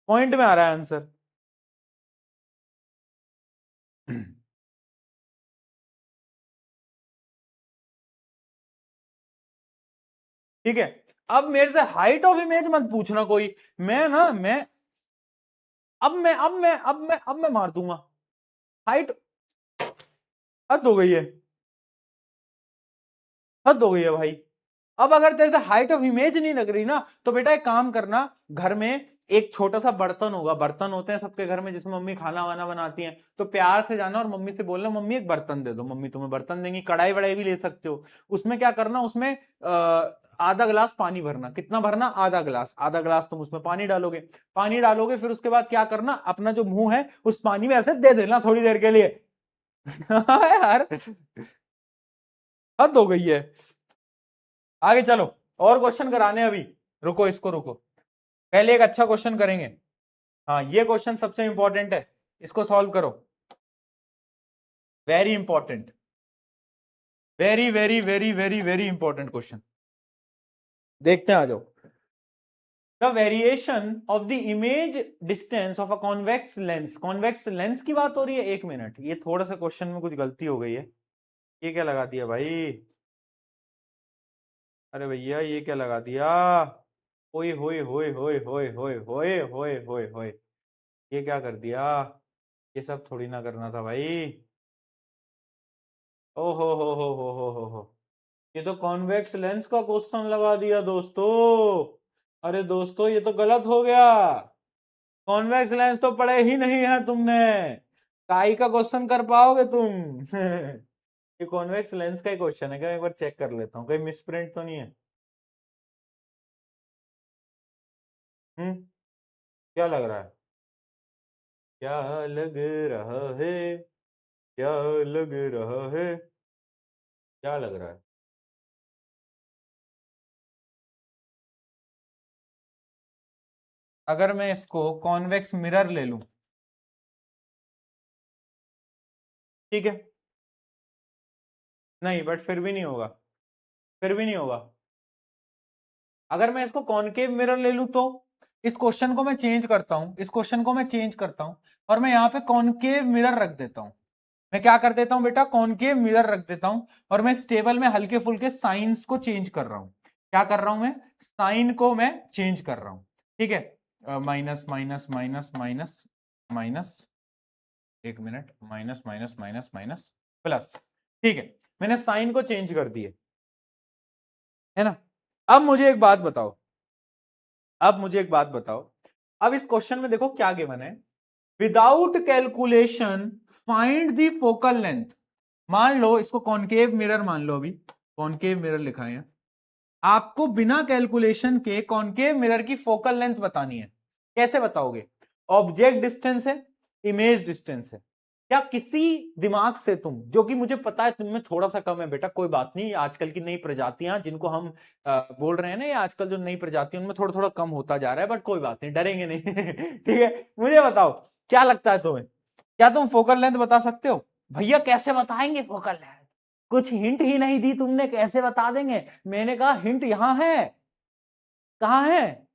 पॉइंट में आ रहा है आंसर। ठीक है, अब मेरे से हाइट ऑफ इमेज मत पूछना कोई, मैं ना मैं अब मैं मार दूंगा। हाइट, हद हो गई है, हद हो गई है भाई। अब अगर तेरे से हाइट ऑफ इमेज नहीं लग रही ना, तो बेटा एक काम करना, घर में एक छोटा सा बर्तन होगा, बर्तन होते हैं सबके घर में जिसमें मम्मी खाना वाना बनाती हैं, तो प्यार से जाना और मम्मी से बोलना मम्मी एक बर्तन दे दो, मम्मी तुम्हें बर्तन देंगी। कढ़ाई वढ़ाई भी ले सकते हो। उसमें क्या करना, उसमें आधा ग्लास पानी भरना। कितना भरना? आधा ग्लास। आधा ग्लास तुम उसमें पानी डालोगे, पानी डालोगे, फिर उसके बाद क्या करना, अपना जो मुंह है उस पानी में ऐसे दे देना थोड़ी देर के लिए। यार हद हो गई है। आगे चलो, और क्वेश्चन कराने अभी, रुको इसको रुको, पहले एक अच्छा क्वेश्चन करेंगे। हाँ, ये क्वेश्चन सबसे इंपॉर्टेंट है, इसको सॉल्व करो। Very important, very very very very very important question. देखते हैं, आ जाओ। The variation of the image distance of a convex lens. Convex lens की बात हो रही है। एक मिनट, ये थोड़ा सा क्वेश्चन में कुछ गलती हो गई है। ये क्या लगा दिया भाई? अरे भैया ये क्या लगा दिया? ओए होए होए होए होए होए होए होए होए होए, ये क्या कर दिया? ये सब थोड़ी ना करना था भाई। ओ हो, ये तो कॉन्वेक्स लेंस का क्वेश्चन लगा दिया दोस्तों। अरे दोस्तों, ये तो गलत हो गया। कॉन्वेक्स लेंस तो पढ़े ही नहीं है तुमने। काई का क्वेश्चन कर पाओगे तुम? ये कॉन्वेक्स लेंस का ही क्वेश्चन है क्या? एक बार चेक कर लेता हूँ, कहीं मिसप्रिंट तो नहीं है। क्या लग रहा है? क्या लग रहा है? क्या लग रहा है? क्या लग रहा है? अगर मैं इसको कॉन्वेक्स मिरर ले लूं, ठीक है? नहीं, बट फिर भी नहीं होगा, फिर भी नहीं होगा। अगर मैं इसको कॉनकेव मिरर ले लूं तो इस क्वेश्चन को मैं चेंज करता हूं, इस क्वेश्चन को मैं चेंज करता हूं, और मैं यहां पे कॉनकेव मिरर रख देता हूं। मैं क्या कर देता हूं बेटा? कॉनकेव मिरर रख देता हूं, और मैं इस टेबल में हल्के फुल्के साइंस को चेंज कर रहा हूं। क्या कर रहा हूं मैं? साइन को मैं चेंज कर रहा हूं। ठीक है, minus minus minus minus minus, एक minute, minus minus minus minus plus. ठीक है, मैंने साइन को चेंज कर दिए, है ना? अब मुझे एक बात बताओ, अब मुझे एक बात बताओ, अब इस क्वेश्चन में देखो क्या गिवन है। Without calculation find the focal length. मान लो इसको कॉनकेव मिरर मान लो, अभी कॉनकेव मिरर लिखा है, आपको बिना कैलकुलेशन के कॉनकेव मिरर की फोकल लेंथ बतानी है। कैसे बताओगे? ऑब्जेक्ट डिस्टेंस है, इमेज डिस्टेंस है, क्या किसी दिमाग से तुम, जो कि मुझे पता है तुम में थोड़ा सा कम है बेटा, कोई बात नहीं, आजकल की नई प्रजातियां जिनको हम बोल रहे हैं ना, ये आजकल जो नई प्रजाति उनमें थोड़ा थोड़ा कम होता जा रहा है, बट कोई बात नहीं, डरेंगे नहीं। ठीक है, मुझे बताओ क्या लगता है तुम्हें, क्या तुम फोकल लेंथ बता सकते हो? भैया कैसे बताएंगे फोकल लेंथ? कुछ हिंट ही नहीं दी तुमने, कैसे बता देंगे? मैंने कहा हिंट यहां है। कहां है?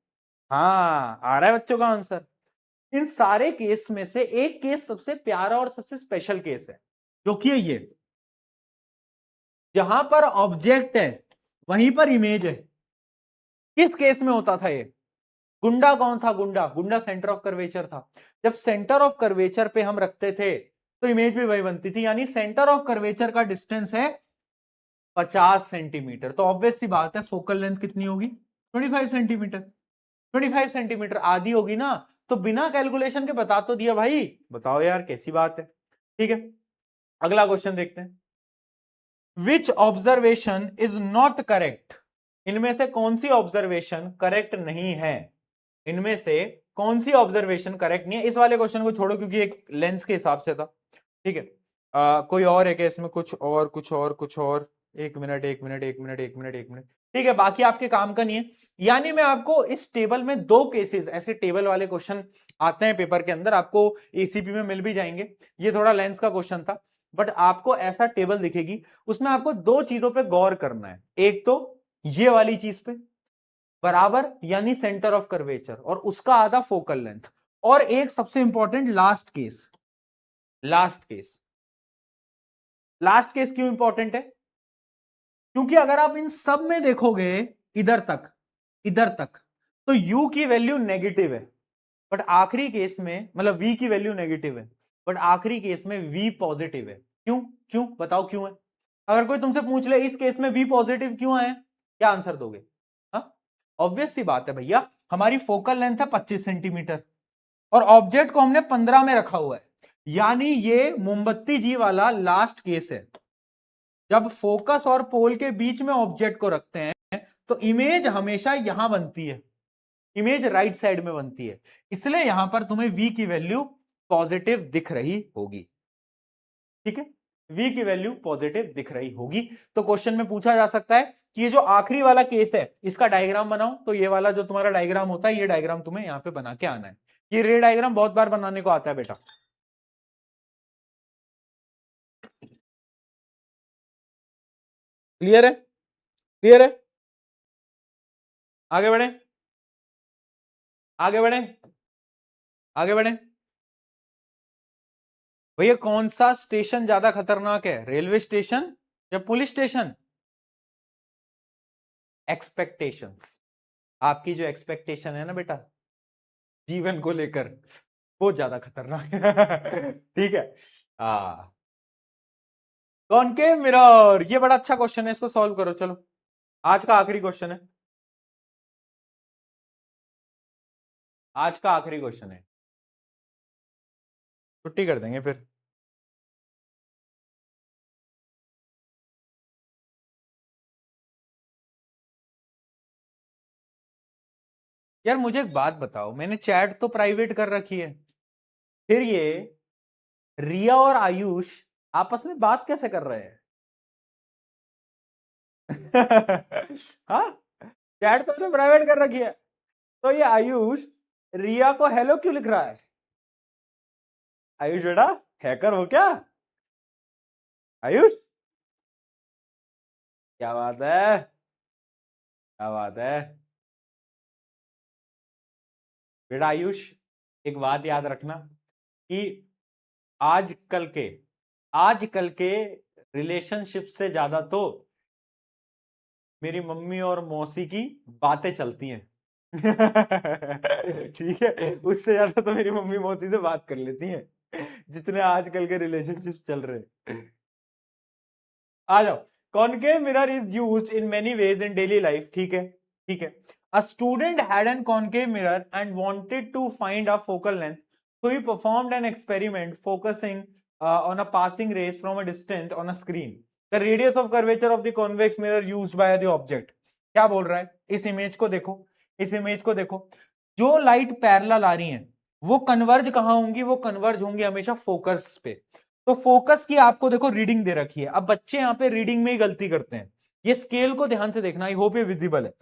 हाँ, आ रहा है बच्चों का आंसर। इन सारे केस में से एक केस सबसे प्यारा और सबसे स्पेशल केस है, जो कि है ये, जहां पर ऑब्जेक्ट है वहीं पर इमेज है। किस केस में होता था ये? गुंडा कौन था? गुंडा, गुंडा सेंटर ऑफ कर्वेचर था। जब सेंटर ऑफ कर्वेचर पे हम रखते थे तो इमेज भी वही बनती थी, यानी सेंटर ऑफ कर्वेचर का डिस्टेंस है 50 सेंटीमीटर। तो ऑब्वियस सी बात है फोकल लेंथ कितनी होगी? 25 सेंटीमीटर। 25 सेंटीमीटर आधी होगी ना, तो बिना कैलकुलेशन के बता तो दिया भाई। बताओ यार कैसी बात है। ठीक है, अगला क्वेश्चन देखते हैं। विच ऑब्जर्वेशन इज नॉट करेक्ट। इनमें से कौन सी ऑब्जर्वेशन करेक्ट नहीं है? इनमें से कौन सी ऑब्जर्वेशन करेक्ट नहीं है? इस वाले क्वेश्चन को छोड़ो क्योंकि एक लेंस के हिसाब से था। ठीक है, कोई और है क्या इसमें? कुछ और कुछ और कुछ और, एक मिनट एक मिनट एक मिनट एक मिनट एक मिनट। ठीक है, बाकी आपके काम का नहीं है। यानी मैं आपको इस टेबल में दो केसेस, ऐसे टेबल वाले क्वेश्चन आते हैं पेपर के अंदर, आपको एसीपी में मिल भी जाएंगे। ये थोड़ा लेंस का क्वेश्चन था, बट आपको ऐसा टेबल दिखेगी, उसमें आपको दो चीजों पे गौर करना है। एक तो ये वाली चीज पे बराबर, यानी सेंटर ऑफ कर्वेचर, और उसका आधा फोकल लेंथ, और एक सबसे important last case. Last case, last case क्यों इंपॉर्टेंट है? क्योंकि अगर आप इन सब में देखोगे इधर तक, इधर तक, तो u की वैल्यू नेगेटिव है, बट आखिरी केस में, मतलब v की वैल्यू नेगेटिव है, बट आखिरी केस में v पॉजिटिव है। क्यों? क्यों बताओ क्यों है? अगर कोई तुमसे पूछ ले इस केस में v पॉजिटिव क्यों है, क्या आंसर दोगे? हाँ, ऑब्वियस सी बात है भैया, हमारी फोकल लेंथ है 25 सेंटीमीटर, और ऑब्जेक्ट को हमने 15 में रखा हुआ है, यानी ये मोमबत्ती जी वाला लास्ट केस है। जब फोकस और पोल के बीच में ऑब्जेक्ट को रखते हैं तो इमेज हमेशा यहां बनती है, इमेज राइट साइड में बनती है, इसलिए यहां पर तुम्हें v की वैल्यू पॉजिटिव दिख रही होगी। ठीक है, v की वैल्यू पॉजिटिव दिख रही होगी। तो क्वेश्चन में पूछा जा सकता है कि ये जो आखिरी वाला केस है इसका डायग्राम बनाओ, तो ये वाला जो तुम्हारा डायग्राम होता है ये डायग्राम तुम्हें यहां पे बना के आना है। ये रे डायग्राम बहुत बार बनाने को आता है बेटा। क्लियर है, क्लियर है, आगे बढ़े, आगे बढ़े, आगे बढ़े। भैया कौन सा स्टेशन ज्यादा खतरनाक है, रेलवे स्टेशन या पुलिस स्टेशन? एक्सपेक्टेशंस, आपकी जो एक्सपेक्टेशन है ना बेटा जीवन को लेकर, वो ज्यादा खतरनाक है। ठीक है, हाँ। कॉनकेव मिरर, ये बड़ा अच्छा क्वेश्चन है, इसको सॉल्व करो। चलो आज का आखिरी क्वेश्चन है, आज का आखिरी क्वेश्चन है, छुट्टी कर देंगे फिर। यार मुझे एक बात बताओ, मैंने चैट तो प्राइवेट कर रखी है, फिर ये रिया और आयुष आपस में बात कैसे कर रहे हैं? हाँ, चैट तो मैंने प्राइवेट कर रखी है, तो ये आयुष रिया को हेलो क्यों लिख रहा है? आयुष बेटा हैकर हो क्या? आयुष, क्या बात है, क्या बात है बेटा? आयुष एक बात याद रखना कि आजकल के आजकल के रिलेशनशिप से ज्यादा तो मेरी मम्मी और मौसी की बातें चलती हैं। ठीक है, उससे ज्यादा तो मेरी मम्मी मौसी से बात कर लेती हैं जितने आजकल के रिलेशनशिप चल रहे हैं। आ जाओ। Concave mirror is used in many ways in daily life. ठीक है, ठीक है। A student had an concave mirror and wanted to find a focal length, so he performed an experiment focusing on a passing rays from a distance on a screen. The radius of curvature of the convex mirror used by the object. क्या बोल रहा है? इस image को देखो, इस image को देखो, जो लाइट पैरेलल आ रही हैं वो कन्वर्ज कहां होंगी? वो कन्वर्ज होंगी हमेशा फोकस पे। तो फोकस की आपको देखो रीडिंग दे रखी है। अब बच्चे यहां पे रीडिंग में ही गलती करते हैं। ये स्केल को ध्यान से देखना, आई होप ये विजिबल है।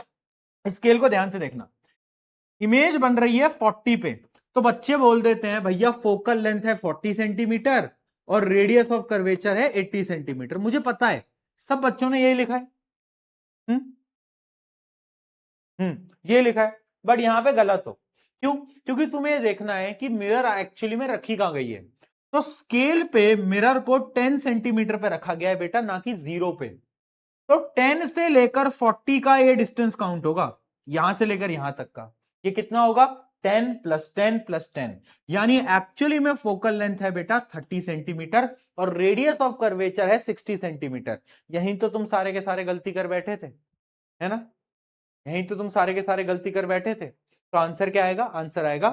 स्केल को ध्यान से देखना, इमेज बन रही है 40 पे, तो बच्चे बोल देते हैं भैया फोकल लेंथ है 40 सेंटीमीटर और रेडियस ऑफ कर्वेचर है 80 सेंटीमीटर। मुझे पता है सब बच्चों ने यही लिखा है, ये लिखा है, बट यहां पे गलत हो। क्यों? क्योंकि तुम्हें ये देखना है कि मिरर एक्चुअली में रखी कहां गई है। तो स्केल पे मिरर को 10 सेंटीमीटर पे रखा गया है बेटा, ना कि 0 पे। तो 10 से लेकर 40 का ये डिस्टेंस काउंट होगा, यहां से लेकर यहां तक का। ये कितना होगा? 10 प्लस 10 प्लस 10, यानी एक्चुअली में फोकल लेंथ है बेटा 30 सेंटीमीटर और रेडियस ऑफ कर्वेचर है 60 सेंटीमीटर। यहीं तो तुम सारे के सारे गलती कर बैठे थे, है ना? यहीं तो तुम सारे के सारे गलती कर बैठे थे। तो आंसर क्या आएगा? आंसर आएगा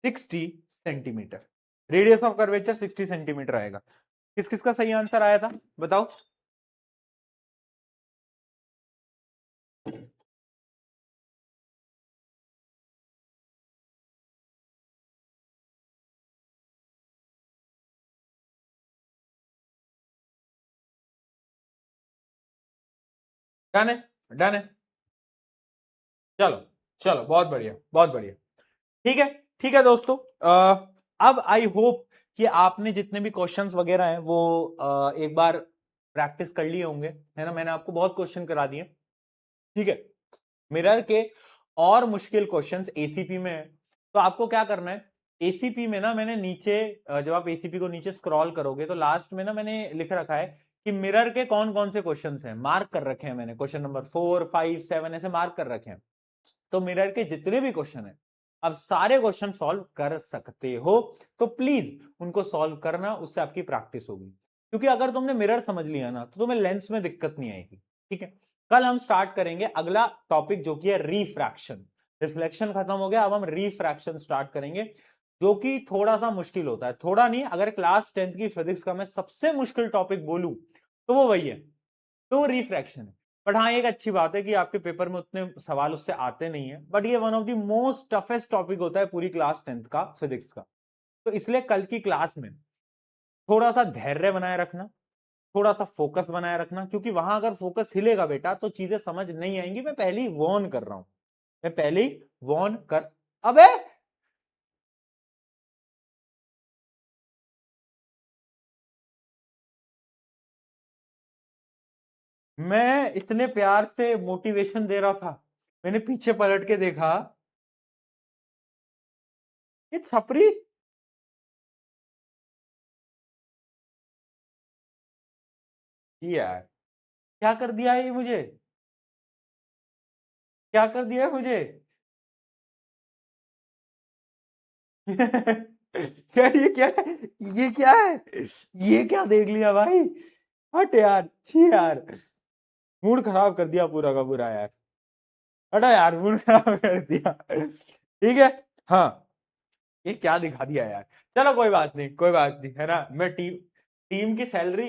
60 centimetre. Radius of curvature 60 centimetre आएगा। किस किस का सही आंसर आया था बताओ? डन है, डन है। चलो, चलो, बहुत बढ़िया, बहुत बढ़िया। ठीक है, ठीक है दोस्तों। अब आई होप कि आपने जितने भी क्वेश्चंस वगैरह हैं वो एक बार प्रैक्टिस कर लिए होंगे, है ना? मैंने आपको बहुत क्वेश्चन करा दिए। ठीक है, मिरर के और मुश्किल क्वेश्चंस एसीपी में है, तो आपको क्या करना है? एसीपी में ना मैंने नीचे, जब आप एसीपी को नीचे स्क्रॉल करोगे तो लास्ट में ना मैंने लिख रखा है कि मिरर के कौन कौन से क्वेश्चंस हैं, मार्क कर रखे हैं मैंने। क्वेश्चन नंबर 4, 5, 7 ऐसे मार्क कर रखे हैं। तो मिरर के जितने भी क्वेश्चन है, अब सारे क्वेश्चन सॉल्व कर सकते हो, तो प्लीज उनको सॉल्व करना, उससे आपकी प्रैक्टिस होगी। क्योंकि अगर तुमने मिरर समझ लिया ना तो तुम्हें लेंस में दिक्कत नहीं आएगी। ठीक है, कल हम स्टार्ट करेंगे अगला टॉपिक जो कि है रिफ्रैक्शन। रिफ्लेक्शन खत्म हो गया, अब हम रिफ्रैक्शन स्टार्ट करेंगे, जो कि थोड़ा सा मुश्किल होता है। थोड़ा नहीं, अगर क्लास 10th की फिजिक्स का मैं सबसे मुश्किल टॉपिक बोलूं तो वो वही है, तो वो रिफ्रैक्शन है। बट हाँ एक अच्छी बात है कि आपके पेपर में उतने सवाल उससे आते नहीं है, बट ये one of the most toughest topic होता है पूरी क्लास 10th का, फिजिक्स का। तो इसलिए कल की क्लास में थोड़ा सा धैर्य बनाए रखना, थोड़ा सा फोकस बनाए रखना, क्योंकि वहां अगर फोकस हिलेगा बेटा तो चीजें समझ नहीं आएंगी। मैं पहले ही वॉर्न कर रहा हूं, मैं पहले ही वॉर्न कर। अबे मैं इतने प्यार से मोटिवेशन दे रहा था, मैंने पीछे पलट के देखा, ये छपरी। यार क्या कर दिया है ये मुझे, क्या कर दिया है मुझे। क्या ये क्या है, ये क्या है, ये क्या देख लिया भाई। हट यार, छी यार, मूड खराब कर दिया पूरा का पूरा यार। हटा यार, मूड खराब कर दिया। ठीक है। हाँ, ये क्या दिखा दिया यार। चलो कोई बात नहीं, कोई बात नहीं, है ना। मैं टीम टीम की सैलरी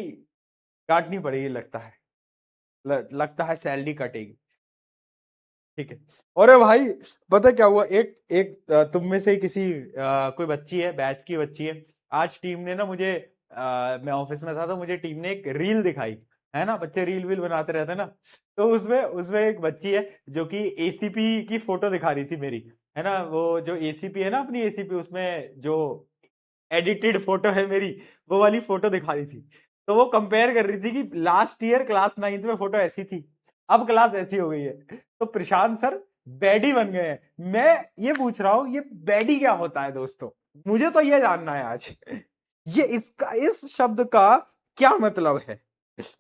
काटनी पड़ेगी लगता है, लगता है सैलरी कटेगी। ठीक है। अरे भाई पता क्या हुआ, एक एक तुम में से ही किसी कोई बच्ची है, बैच की बच्ची है, आज टीम ने ना मुझे मैं ऑफिस में था तो मुझे टीम ने एक रील दिखाई, है ना, बच्चे रील वील बनाते रहते हैं ना। तो उसमें उसमें एक बच्ची है जो कि एसीपी की फोटो दिखा रही थी मेरी, है ना, वो जो एसीपी है ना अपनी एसीपी, उसमें जो एडिटेड फोटो है मेरी, वो वाली फोटो दिखा रही थी। तो वो कंपेयर कर रही थी कि लास्ट ईयर क्लास 9th में फोटो ऐसी थी, अब क्लास ऐसी हो गई है। तो प्रशांत सर बैडी बन गए हैं। मैं ये पूछ रहा हूं, ये बैडी क्या होता है दोस्तों, मुझे तो ये जानना है आज। ये इसका, इस शब्द का क्या मतलब है।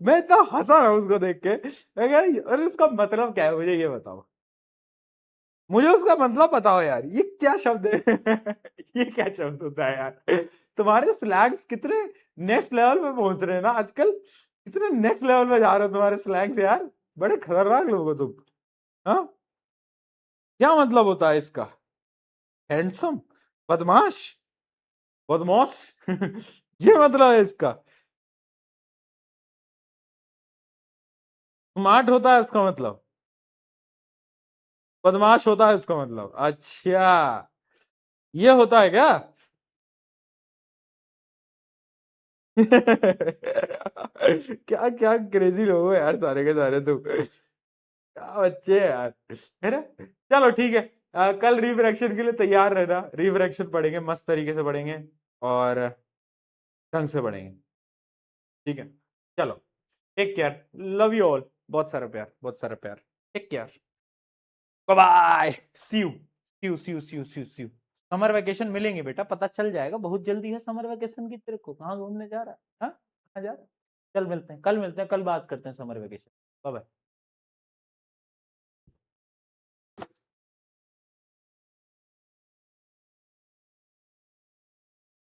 मैं इतना हंसा रहा हूं उसको देख के, मैं कह रहा, अरे इसका मतलब क्या है, मुझे ये बताओ, मुझे उसका मतलब बताओ यार, ये क्या शब्द है। ये क्या शब्द होता है यार। तुम्हारे स्लैंग्स कितने नेक्स्ट लेवल पे पहुंच रहे हैं ना आजकल, कितने नेक्स्ट लेवल पे जा रहे हो तुम्हारे स्लैंग्स यार, बड़े खतरनाक लोग हो तुम। हाँ, क्या मतलब होता है इसका, हैंडसम, बदमाश, बदमाश। ये मतलब है इसका, स्मार्ट होता है उसका मतलब, बदमाश होता है उसका मतलब, अच्छा ये होता है क्या। क्या क्या क्रेजी लोग हो यार सारे के सारे तुम, क्या बच्चे हैं यार, है ना। चलो ठीक है, कल रिफ्रैक्शन के लिए तैयार रहना, रिफ्रैक्शन पढ़ेंगे, मस्त तरीके से पढ़ेंगे और ढंग से पढ़ेंगे। ठीक है, चलो, take care, love you all, बहुत सारा प्यार, बहुत सारा प्यार, take care, bye bye, see you, see you, see you, see you, see you, see you. Summer vacation मिलेंगे बेटा, पता चल जाएगा, बहुत जल्दी है समर वेकेशन की, तेरे को कहाँ घूमने जा रहा है, हाँ कहाँ जा रहा है। चल मिलते हैं, कल मिलते हैं, कल बात करते हैं समर वेकेशन। Bye bye.